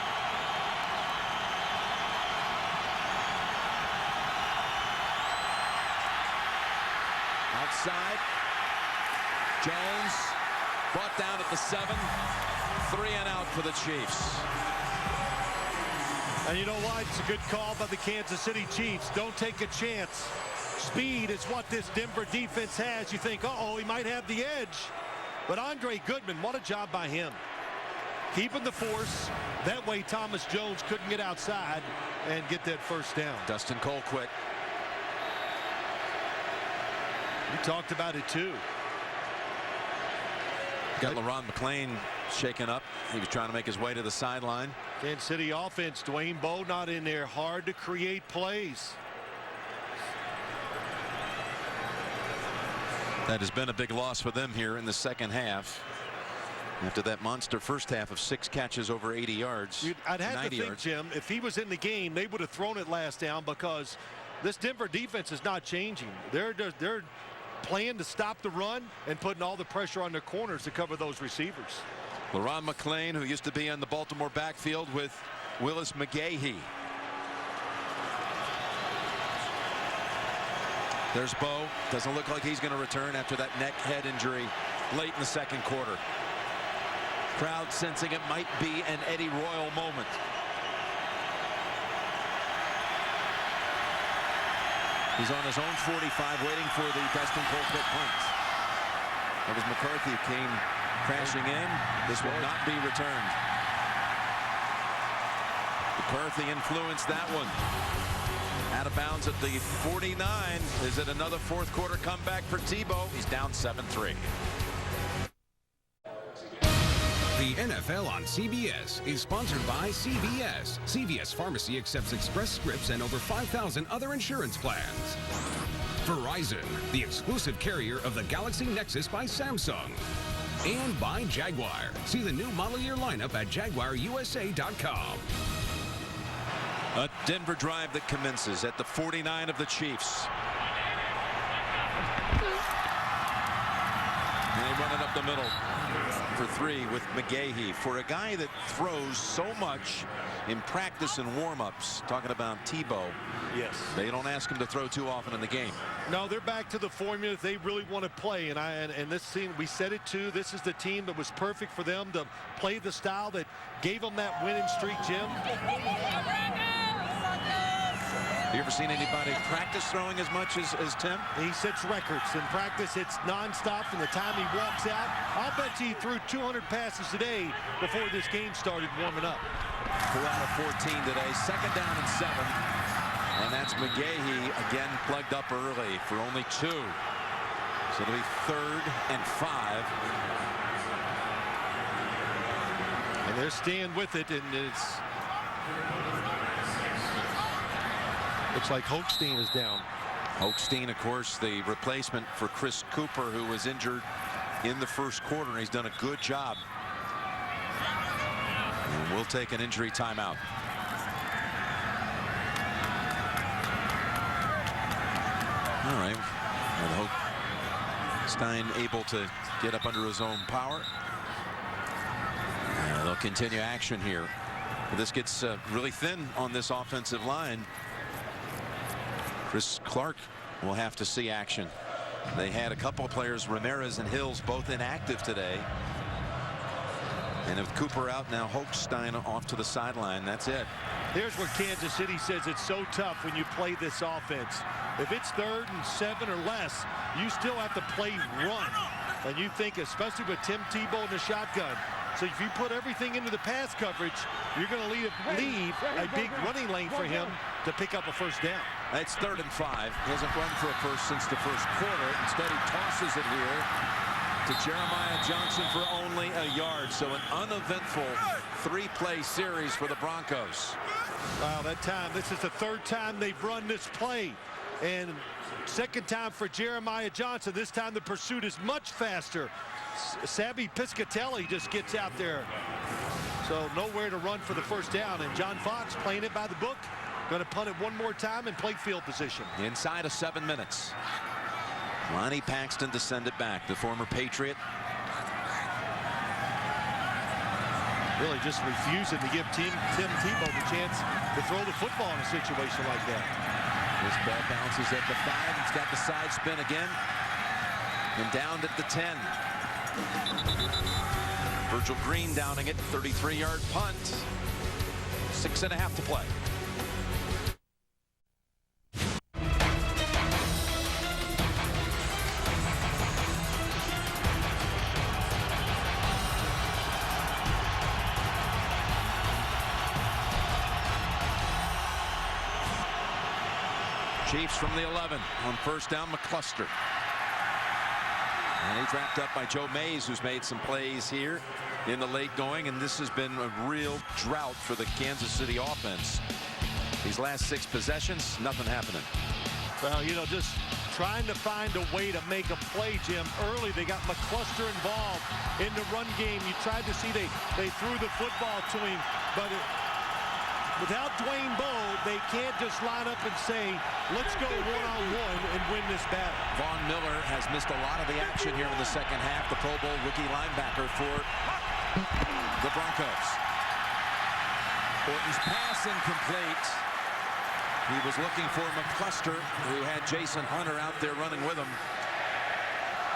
Outside, Jones brought down at the 7. 3 and out for the Chiefs. And you know what? It's a good call by the Kansas City Chiefs. Don't take a chance. Speed is what this Denver defense has. You think, uh-oh, he might have the edge. But Andre Goodman, what a job by him. Keeping the force. That way Thomas Jones couldn't get outside and get that first down. Dustin Colquitt. We talked about it too. Got LaRon McClain shaken up. He was trying to make his way to the sideline. Kansas City offense, Dwayne Bowe not in there. Hard to create plays. That has been a big loss for them here in the second half. After that monster first half of 6 catches over 80 yards. I'd have 90 to think, yards. Jim, if he was in the game, they would have thrown it last down, because this Denver defense is not changing. They're playing to stop the run and putting all the pressure on their corners to cover those receivers. LaRon McClain, who used to be in the Baltimore backfield with Willis McGahee. There's Bowe. Doesn't look like he's going to return after that neck head injury late in the second quarter. Crowd sensing it might be an Eddie Royal moment. He's on his own 45, waiting for the Dustin Colquitt punt. It was McCarthy who came crashing in. This will not be returned. McCarthy influenced that one. Out of bounds at the 49. Is it another fourth quarter comeback for Tebow? He's down 7-3. The NFL on CBS is sponsored by CVS. CVS Pharmacy accepts Express Scripts and over 5,000 other insurance plans. Verizon, the exclusive carrier of the Galaxy Nexus by Samsung. And by Jaguar. See the new model year lineup at JaguarUSA.com. A Denver drive that commences at the 49 of the Chiefs. And they run it up the middle for 3 with McGahee. For a guy that throws so much in practice and warm-ups, talking about Tebow. Yes. They don't ask him to throw too often in the game. No, they're back to the formula they really want to play. And this team, we said it too, this is the team that was perfect for them to play the style that gave them that winning streak, Jim. Have you ever seen anybody practice throwing as much as Tim? He sets records. In practice, it's nonstop from the time he walks out. I'll bet you he threw 200 passes today before this game started warming up. 4 out of 14 today. 2nd down and 7. And that's McGahee again plugged up early for only 2. So it'll be 3rd and 5. And they're staying with it, and it's looks like Hochstein is down. Hochstein, of course, the replacement for Chris Cooper, who was injured in the first quarter, and he's done a good job. And we'll take an injury timeout. All right. Well, Hochstein able to get up under his own power. They'll continue action here. This gets really thin on this offensive line. Chris Clark will have to see action. They had a couple of players, Ramirez and Hills, both inactive today. And with Cooper out now, Hochstein off to the sideline. That's it. Here's where Kansas City says it's so tough when you play this offense. If it's 3rd and 7 or less, you still have to play run. And you think, especially with Tim Tebow in the shotgun. So if you put everything into the pass coverage, you're going to leave a big running lane for him to pick up a 1st down. It's 3rd and 5. He hasn't run for a first since the first quarter. Instead, he tosses it here to Jeremiah Johnson for only a yard. So an uneventful 3-play series for the Broncos. Wow, that time. This is the 3rd time they've run this play. And 2nd time for Jeremiah Johnson. This time the pursuit is much faster. Sabby Piscatelli just gets out there. So nowhere to run for the 1st down. And John Fox playing it by the book. Going to punt it one more time and play field position. Inside of 7 minutes. Lonnie Paxton to send it back. The former Patriot. Really just refusing to give Tim Tebow the chance to throw the football in a situation like that. This ball bounces at the 5. It's got the side spin again. And down at the 10. Virgil Green downing it. 33-yard punt. 6.5 to play. Chiefs from the 11 on 1st down. McCluster. And he's wrapped up by Joe Mays, who's made some plays here in the late going. And this has been a real drought for the Kansas City offense. These last 6 possessions, nothing happening. Well, you know, just trying to find a way to make a play, Jim. Early, they got McCluster involved in the run game. You tried to see they threw the football to him, but without Dwayne Bowe, they can't just line up and say, let's go one-on-one and win this battle. Von Miller has missed a lot of the action here in the 2nd half. The Pro Bowl rookie linebacker for the Broncos. Orton's pass incomplete. He was looking for McCluster, who had Jason Hunter out there running with him.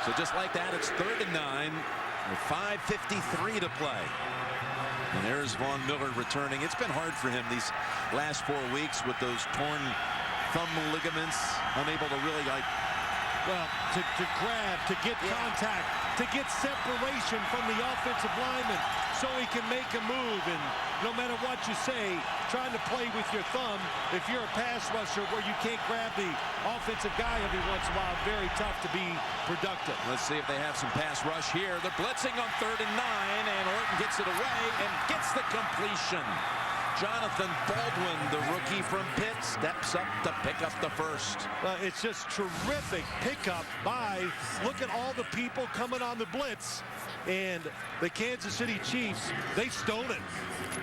So just like that, it's 3rd and 9 with 5:53 to play. And there's Von Miller returning. It's been hard for him these last 4 weeks with those torn thumb ligaments, unable to really to grab, to get contact, to get separation from the offensive lineman so he can make a move. And no matter what you say, trying to play with your thumb, if you're a pass rusher where you can't grab the offensive guy every once in a while, very tough to be productive. Let's see if they have some pass rush here. They're blitzing on 3rd and 9, and Orton gets it away and gets the completion Jonathan Baldwin, the rookie from Pitt, steps up to pick up the first. It's just terrific pickup by, look at all the people coming on the blitz. And the Kansas City Chiefs, they stole it.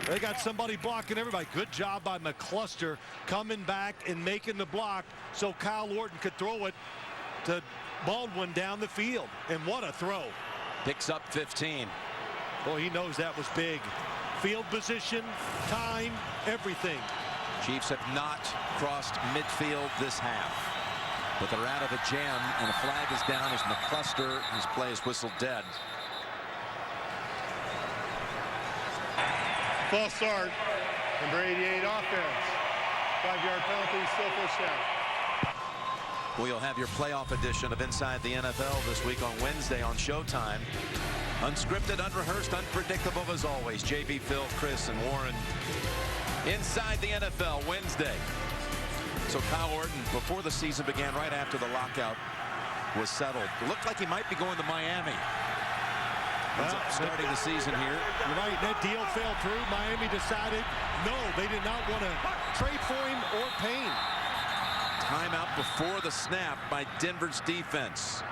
They got somebody blocking everybody. Good job by McCluster coming back and making the block so Kyle Orton could throw it to Baldwin down the field. And what a throw. Picks up 15. Boy, he knows that was big. Field position, time, everything. Chiefs have not crossed midfield this half, but they're out of a jam, and a flag is down as McCluster, his play is whistled dead. False start. Number 88 offense. 5-yard penalty, still first down. We'll have your playoff edition of Inside the NFL this week on Wednesday on Showtime. Unscripted, unrehearsed, unpredictable as always. JB, Phil, Chris, and Warren. Inside the NFL Wednesday. So Kyle Orton, before the season began, right after the lockout was settled, it looked like he might be going to Miami. Starting the season here. You're right, that deal fell through. Miami decided, no, they did not want to trade for him or pay him. Timeout before the snap by Denver's defense.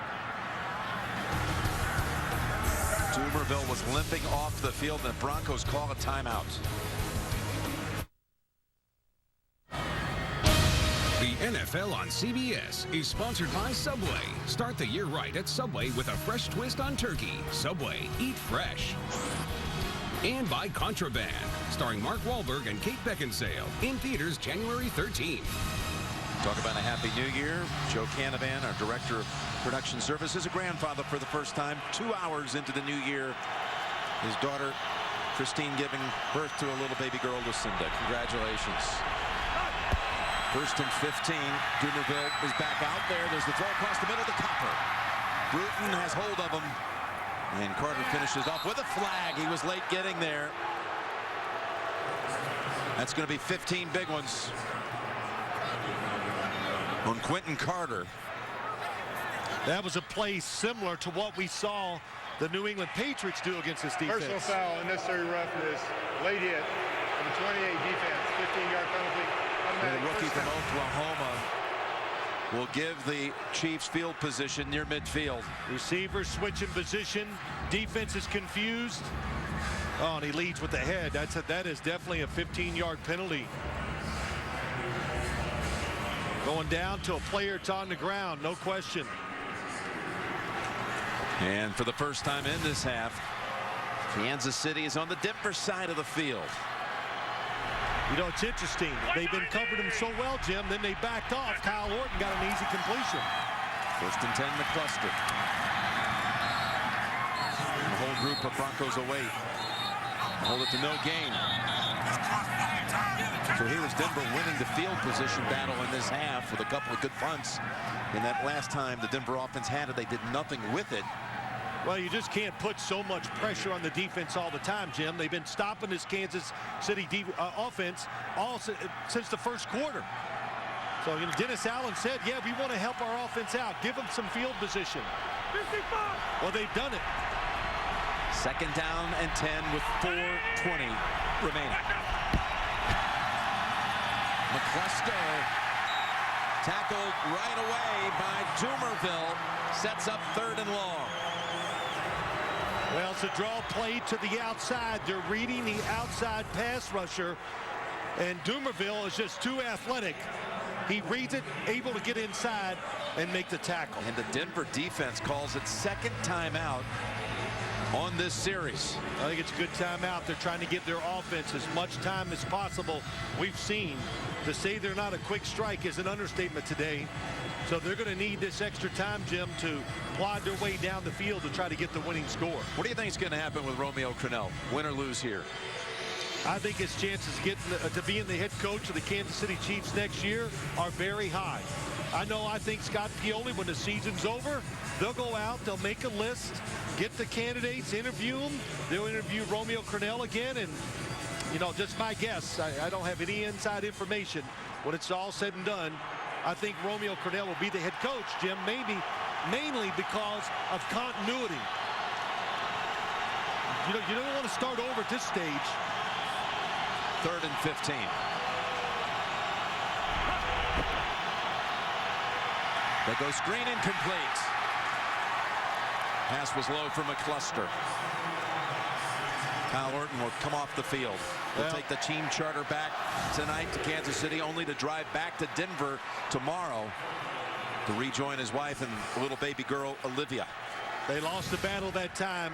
Dumerville was limping off the field, and the Broncos call a timeout. The NFL on CBS is sponsored by Subway. Start the year right at Subway with a fresh twist on turkey. Subway, eat fresh. And by Contraband, starring Mark Wahlberg and Kate Beckinsale, in theaters January 13th. Talk about a happy new year. Joe Canavan, our director of production services, a grandfather for the first time, 2 hours into the new year. His daughter, Christine, giving birth to a little baby girl, Lucinda. Congratulations. First and 15. Dumerville is back out there. There's the throw across the middle to Copper. Bruton has hold of him. And Carter finishes off with a flag. He was late getting there. That's going to be 15 big ones on Quentin Carter. That was a play similar to what we saw the New England Patriots do against this defense. Personal foul, unnecessary roughness, late hit from the 28 defense, 15-yard penalty. The rookie from Oklahoma will give the Chiefs field position near midfield. Receiver switching position. Defense is confused. Oh, and he leads with the head. That is definitely a 15-yard penalty. Going down to a player that's on the ground, no question. And for the first time in this half, Kansas City is on the Denver side of the field. You know, it's interesting. They've been covering him so well, Jim, then they backed off. Kyle Orton got an easy completion. First and 10, McCluster. And the whole group of Broncos away. Hold it to no gain. So here was Denver winning the field position battle in this half with a couple of good punts. And that last time the Denver offense had it, they did nothing with it. Well, you just can't put so much pressure on the defense all the time, Jim. They've been stopping this Kansas City offense since the first quarter. So, you know, Dennis Allen said, yeah, we want to help our offense out. Give them some field position. 55. Well, they've done it. Second down and 10 with 4:20 remaining. McCluster tackled right away by Dumerville. Sets up 3rd and long. Well, it's a draw play to the outside. They're reading the outside pass rusher, and Dumerville is just too athletic. He reads it, able to get inside and make the tackle. And the Denver defense calls it second timeout on this series. I think it's a good timeout. They're trying to give their offense as much time as possible. We've seen, to say they're not a quick strike is an understatement today. So they're going to need this extra time, Jim, to plod their way down the field to try to get the winning score. What do you think is going to happen with Romeo Crennel, win or lose here? I think his chances to being the head coach of the Kansas City Chiefs next year are very high. I think Scott Pioli, when the season's over, they'll go out, they'll make a list, get the candidates, interview them. They'll interview Romeo Crennel again, and, you know, just my guess, I don't have any inside information. When it's all said and done, I think Romeo Crennel will be the head coach, Jim, mainly because of continuity. You don't want to start over at this stage. 3rd and 15. They go screen incomplete. Pass was low for McCluster. Kyle Orton will come off the field. He'll take the team charter back tonight to Kansas City, only to drive back to Denver tomorrow to rejoin his wife and little baby girl Olivia. They lost the battle that time.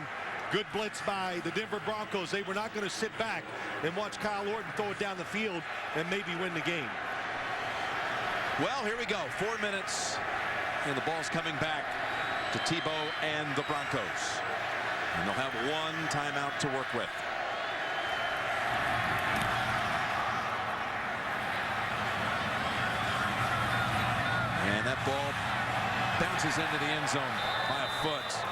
Good blitz by the Denver Broncos. They were not going to sit back and watch Kyle Orton throw it down the field and maybe win the game. Well, here we go. 4 minutes, and the ball's coming back to Tebow and the Broncos. And they'll have one timeout to work with. And that ball bounces into the end zone by a foot.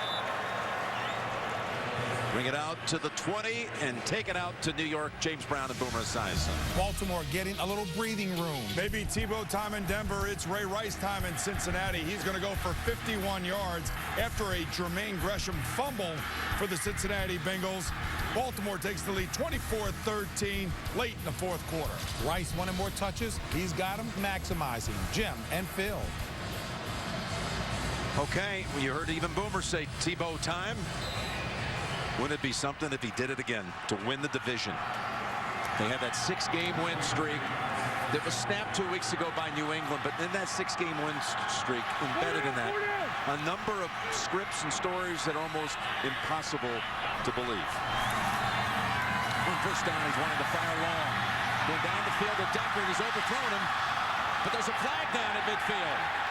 Bring it out to the 20 and take it out to New York. James Brown and Boomer Esiason. Baltimore getting a little breathing room. Maybe Tebow time in Denver. It's Ray Rice time in Cincinnati. He's going to go for 51 yards after a Jermaine Gresham fumble for the Cincinnati Bengals. Baltimore takes the lead 24-13 late in the fourth quarter. Rice wanted more touches. He's got them maximizing. Jim and Phil. Okay, well, you heard even Boomer say Tebow time. Wouldn't it be something if he did it again to win the division? They had that 6-game win streak that was snapped 2 weeks ago by New England, but in that 6-game win streak, embedded in that, a number of scripts and stories that are almost impossible to believe. On first down, he's wanting to fire long. Going down the field to Decker, he's overthrown him, but there's a flag down at midfield.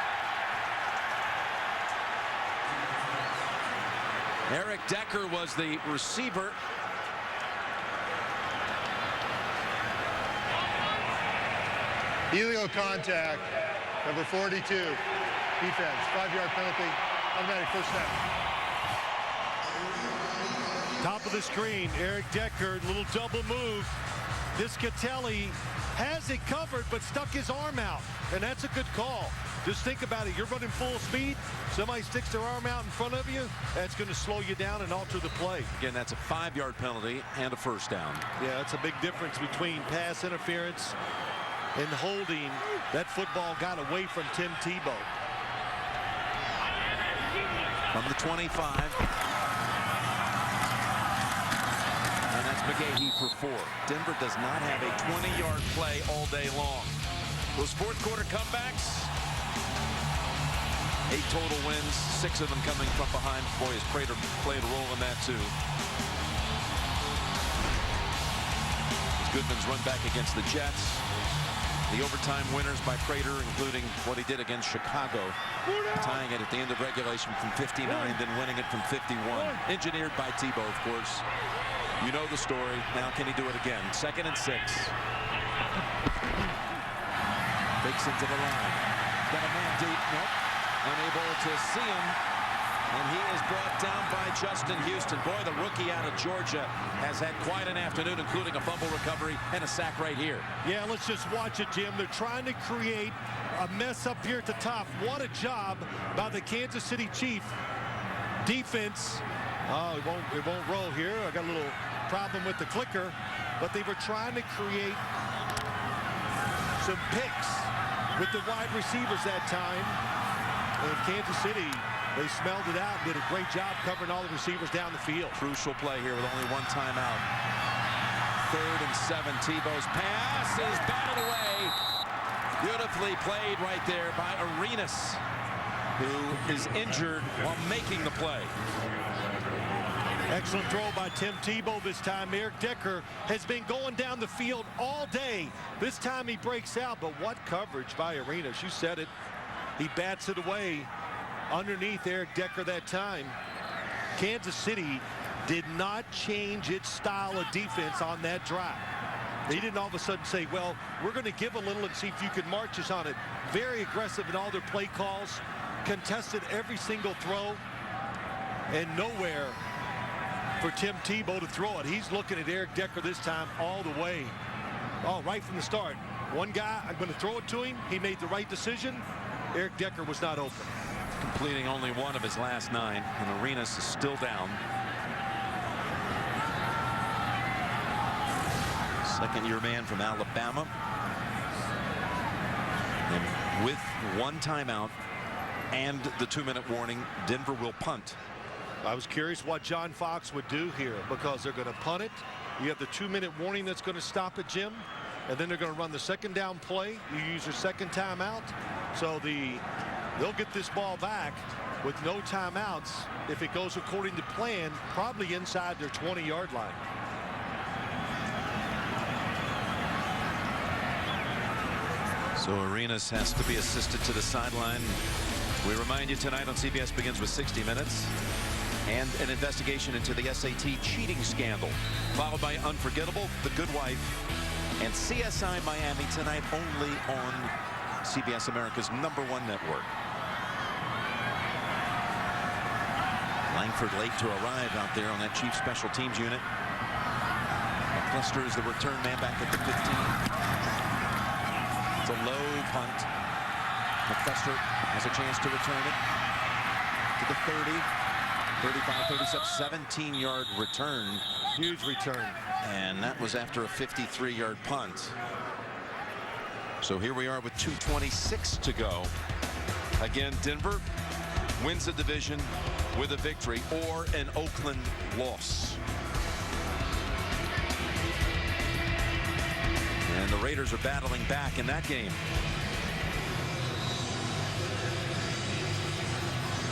Eric Decker was the receiver. Illegal contact, number 42, defense, 5-yard penalty, automatic first down. Top of the screen, Eric Decker, little double move. Vizcatelli has it covered, but stuck his arm out, and that's a good call. Just think about it. You're running full speed. Somebody sticks their arm out in front of you. That's going to slow you down and alter the play. Again, that's a 5-yard penalty and a first down. Yeah, that's a big difference between pass interference and holding. That football got away from Tim Tebow. From the 25. And that's McGahee for 4. Denver does not have a 20-yard play all day long. Those fourth quarter comebacks, 8 total wins, 6 of them coming from behind. Boy, has Prater played a role in that too. Goodman's run back against the Jets. The overtime winners by Prater, including what he did against Chicago, tying it at the end of regulation from 59, then winning it from 51. Engineered by Tebow, of course. You know the story. Now can he do it again? 2nd and 6. Fakes into the line. Got a man deep. Nope. Unable to see him. And he is brought down by Justin Houston. Boy, the rookie out of Georgia has had quite an afternoon, including a fumble recovery and a sack right here. Yeah, let's just watch it, Jim. They're trying to create a mess up here at the top. What a job by the Kansas City Chiefs defense. Oh, it won't roll here. I got a little problem with the clicker, but they were trying to create some picks with the wide receivers that time. And Kansas City, they smelled it out, did a great job covering all the receivers down the field. Crucial play here with only one timeout. 3rd and 7. Tebow's pass is batted away. Beautifully played right there by Arenas, who is injured while making the play. Excellent throw by Tim Tebow this time. Eric Decker has been going down the field all day. This time he breaks out, but what coverage by Arenas. You said it. He bats it away underneath Eric Decker that time. Kansas City did not change its style of defense on that drive. They didn't all of a sudden say, well, we're going to give a little and see if you can march us on it. Very aggressive in all their play calls. Contested every single throw. And nowhere for Tim Tebow to throw it. He's looking at Eric Decker this time all the way. Oh, right from the start. One guy, I'm going to throw it to him. He made the right decision. Eric Decker was not open. Completing only 1 of his last 9, and Arenas is still down. second-year man from Alabama. And with one timeout and the 2-minute warning, Denver will punt. I was curious what John Fox would do here, because they're going to punt it. You have the 2-minute warning that's going to stop it, Jim, and then they're going to run the second down play. You use your second timeout, so they'll get this ball back with no timeouts if it goes according to plan, probably inside their 20-yard line. So Arenas has to be assisted to the sideline. We remind you tonight on CBS begins with 60 Minutes and an investigation into the SAT cheating scandal, followed by Unforgettable, The Good Wife, and CSI Miami tonight only on CBS America's #1 network. Langford late to arrive out there on that Chiefs special teams unit. McCluster is the return man back at the 15. It's a low punt. McCluster has a chance to return it to the 30, 35, 37, 17-yard return. Huge return. And that was after a 53-yard punt. So here we are with 2:26 to go. Again, Denver wins the division with a victory or an Oakland loss. And the Raiders are battling back in that game.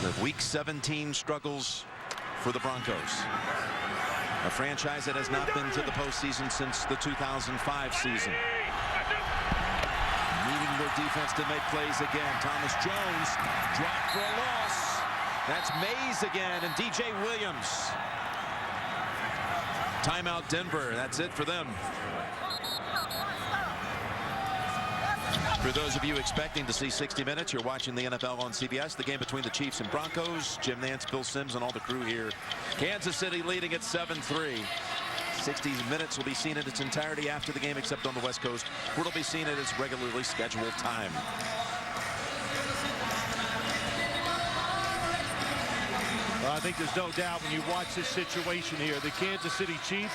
The Week 17 struggles for the Broncos. A franchise that has not been to the postseason since the 2005 season. Needing their defense to make plays again. Thomas Jones dropped for a loss. That's Mays again and DJ Williams. Timeout Denver. That's it for them. For those of you expecting to see 60 Minutes, you're watching the NFL on CBS. The game between the Chiefs and Broncos. Jim Nantz, Bill Sims, and all the crew here. Kansas City leading at 7-3. 60 Minutes will be seen in its entirety after the game, except on the West Coast, where it'll be seen at its regularly scheduled time. I think there's no doubt when you watch this situation here, the Kansas City Chiefs,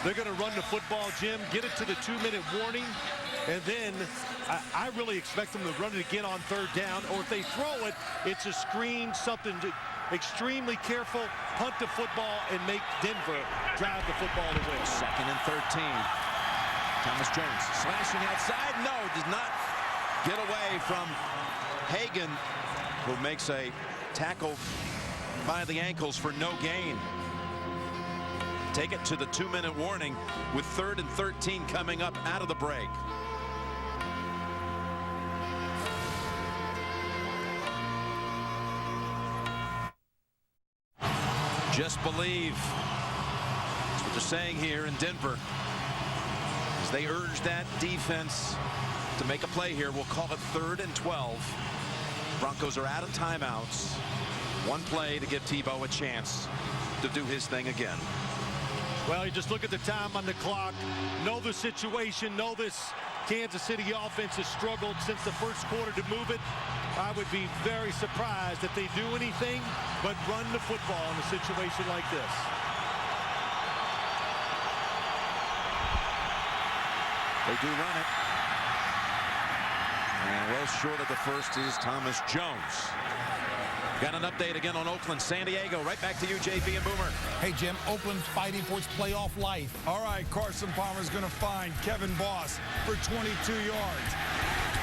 they're going to run the football, Jim, get it to the 2-minute warning, and then I really expect them to run it again on third down, or if they throw it, it's a screen, something to extremely careful, punt the football and make Denver drive the football to win. 2nd and 13. Thomas Jones slashing outside. No, does not get away from Hagan, who makes a tackle by the ankles for no gain. Take it to the 2-minute warning with 3rd and 13 coming up out of the break. Just believe. That's what they're saying here in Denver. As they urge that defense to make a play here, we'll call it 3rd and 12. Broncos are out of timeouts. One play to give Tebow a chance to do his thing again. Well, you just look at the time on the clock, know the situation, know this Kansas City offense has struggled since the first quarter to move it. I would be very surprised if they do anything but run the football in a situation like this. They do run it. And well short of the first is Thomas Jones. Got an update again on Oakland, San Diego. Right back to you, JB and Boomer. Hey, Jim, Oakland's fighting for its playoff life. All right, Carson Palmer's going to find Kevin Boss for 22 yards.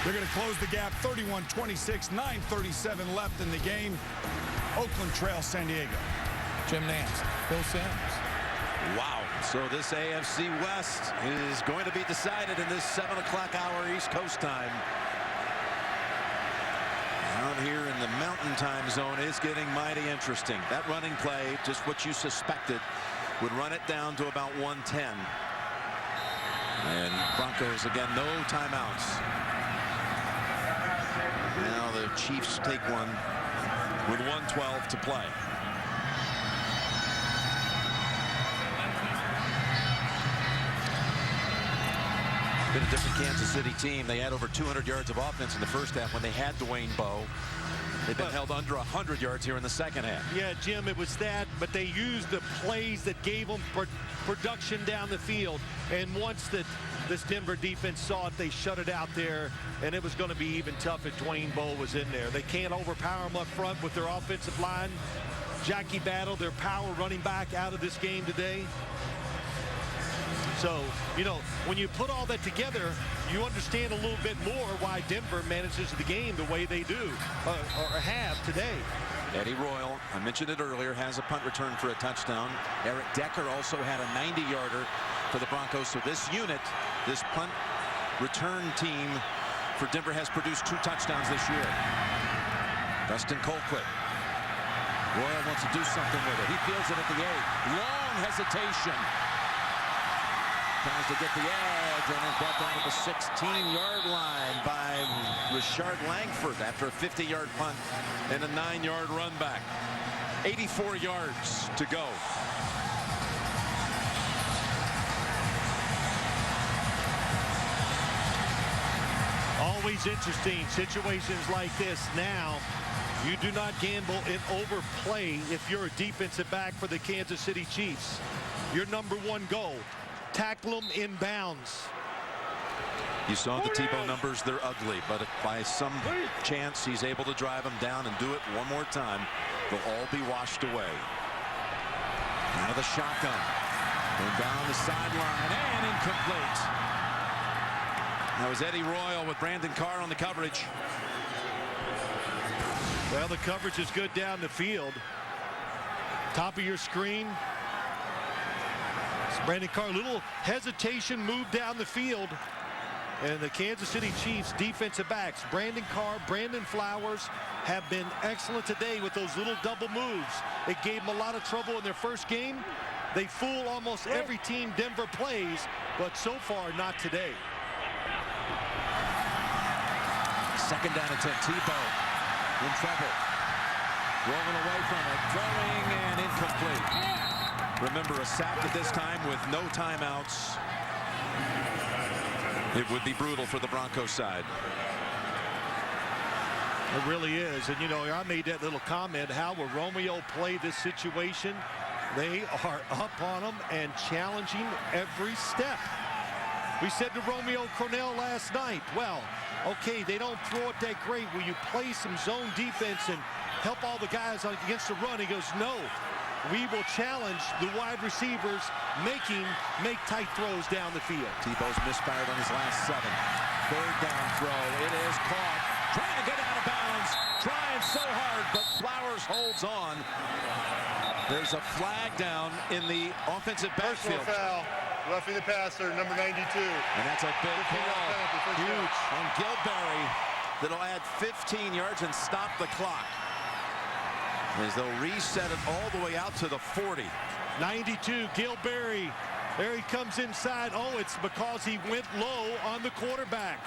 They're going to close the gap, 31-26, 9:37 left in the game. Oakland trails San Diego. Jim Nantz, Bill Sims. Wow. So this AFC West is going to be decided in this 7 o'clock hour East Coast time. Out here in the Mountain Time zone is getting mighty interesting. That running play, just what you suspected, would run it down to about 110. And Broncos, again, no timeouts. Now the Chiefs take one with 1:12 to play. Been a different Kansas City team. They had over 200 yards of offense in the first half when they had Dwayne Bowe. They've been held under 100 yards here in the second half. Yeah, Jim, it was that, but they used the plays that gave them production down the field. And once this Denver defense saw it, they shut it out there, and it was going to be even tough if Dwayne Bowe was in there. They can't overpower them up front with their offensive line. Jackie Battle, their power running back, out of this game today. So, you know, when you put all that together, you understand a little bit more why Denver manages the game the way they do or have today. Eddie Royal, I mentioned it earlier, has a punt return for a touchdown. Eric Decker also had a 90-yarder for the Broncos. So this unit, this punt return team for Denver, has produced 2 touchdowns this year. Dustin Colquitt. Royal wants to do something with it. He feels it at the 8. Long hesitation. Tries to get the edge, and is brought down to the 16-yard line by Richard Langford after a 50-yard punt and a 9-yard run back. 84 yards to go. Always interesting situations like this. Now, you do not gamble and overplay if you're a defensive back for the Kansas City Chiefs. Your #1 goal. Tackle them in bounds. You saw the Tebow numbers. They're ugly, but if by some chance he's able to drive them down and do it one more time, they'll all be washed away. Out of the shotgun. Going down the sideline and incomplete. That was Eddie Royal with Brandon Carr on the coverage. Well, the coverage is good down the field. Top of your screen. Brandon Carr, little hesitation, move down the field. And the Kansas City Chiefs defensive backs, Brandon Carr, Brandon Flowers, have been excellent today with those little double moves. It gave them a lot of trouble in their first game. They fool almost every team Denver plays, but so far not today. Second down attempt. Tebow in trouble. Rolling away from it. Throwing and incomplete. Remember, a sack at this time with no timeouts. It would be brutal for the Broncos side. It really is. And, you know, I made that little comment. How will Romeo play this situation? They are up on them and challenging every step. We said to Romeo Cornell last night, well, okay, they don't throw it that great. Will you play some zone defense and help all the guys against the run? He goes, no. We will challenge the wide receivers make tight throws down the field. Tebow's misfired on his last 7. Third down throw. It is caught. Trying to get out of bounds. Trying so hard, but Flowers holds on. There's a flag down in the offensive backfield. Personal foul. Roughing the passer, number 92. And that's a big call. Huge on Gilberry. That'll add 15 yards and stop the clock, as they'll reset it all the way out to the 40. 92, Gilberry. There he comes inside. Oh, it's because he went low on the quarterback.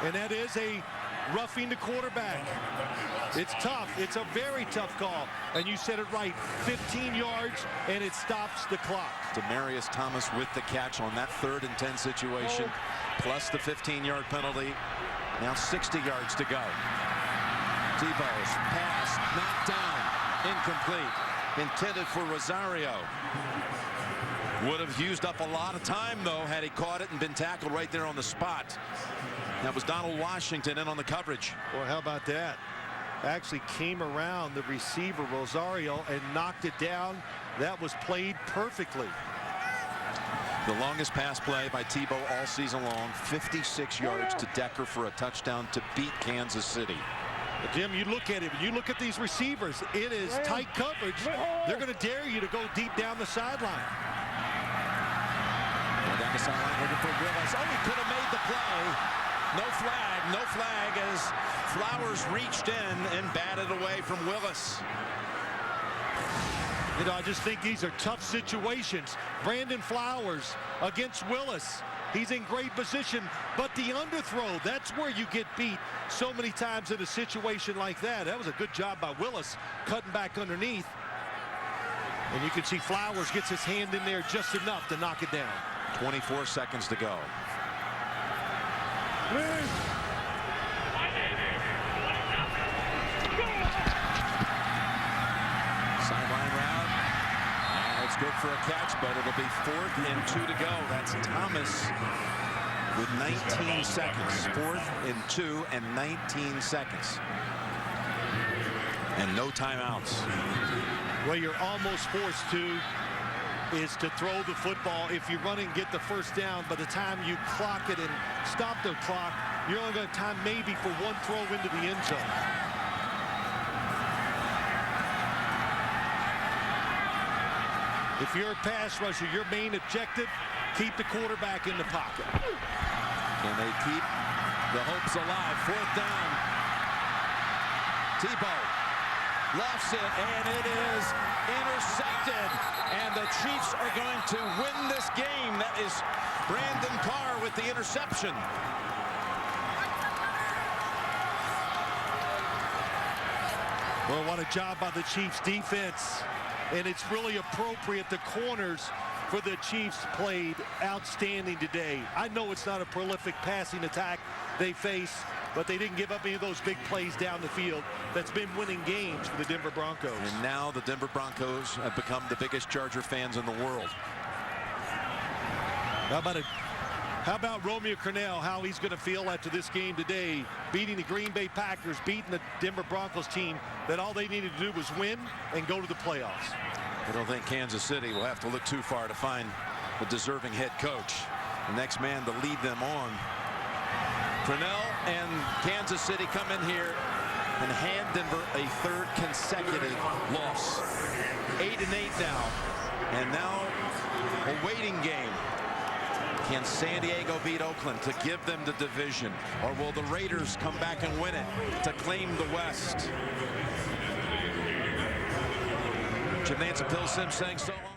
And that is a roughing the quarterback. It's tough. It's a very tough call. And you said it right. 15 yards, and it stops the clock. Demarius Thomas with the catch on that 3rd and 10 situation, plus the 15-yard penalty. Now 60 yards to go. Tebow's pass knocked down, incomplete, intended for Rosario. Would have used up a lot of time, though, had he caught it and been tackled right there on the spot. That was Donald Washington in on the coverage. Well, how about that? Actually came around the receiver, Rosario, and knocked it down. That was played perfectly. The longest pass play by Tebow all season long, 56 yards to Decker for a touchdown to beat Kansas City. But Jim, you look at it, when you look at these receivers, it is tight coverage. They're going to dare you to go deep down the sideline. Going down the sideline looking for Willis. Oh, he could have made the play. No flag as Flowers reached in and batted away from Willis. You know, I just think these are tough situations. Brandon Flowers against Willis. He's in great position, but the underthrow, that's where you get beat so many times in a situation like that. That was a good job by Willis, cutting back underneath. And you can see Flowers gets his hand in there just enough to knock it down. 24 seconds to go. good for a catch, but it'll be 4th and 2 to go. That's Thomas with 19 seconds. 4th and 2 and 19 seconds. And no timeouts. Well, you're almost forced to is to throw the football. If you run and get the first down, by the time you clock it and stop the clock, you're only going to have time maybe for one throw into the end zone. If you're a pass rusher, your main objective, keep the quarterback in the pocket. Can they keep the hopes alive? 4th down. Tebow lofts it, and it is intercepted. And the Chiefs are going to win this game. That is Brandon Carr with the interception. Well, what a job by the Chiefs defense. And it's really appropriate. The corners for the Chiefs played outstanding today. I know it's not a prolific passing attack they face, but they didn't give up any of those big plays down the field that's been winning games for the Denver Broncos. And now the Denver Broncos have become the biggest Charger fans in the world. How about Romeo Crennel, how he's going to feel after this game today, beating the Green Bay Packers, beating the Denver Broncos team that all they needed to do was win and go to the playoffs. I don't think Kansas City will have to look too far to find a deserving head coach. The next man to lead them on. Crennel and Kansas City come in here and hand Denver a 3rd consecutive loss. 8-8 now. And now a waiting game. Can San Diego beat Oakland to give them the division? Or will the Raiders come back and win it to claim the West? Jim Nance and Bill Sims saying so long.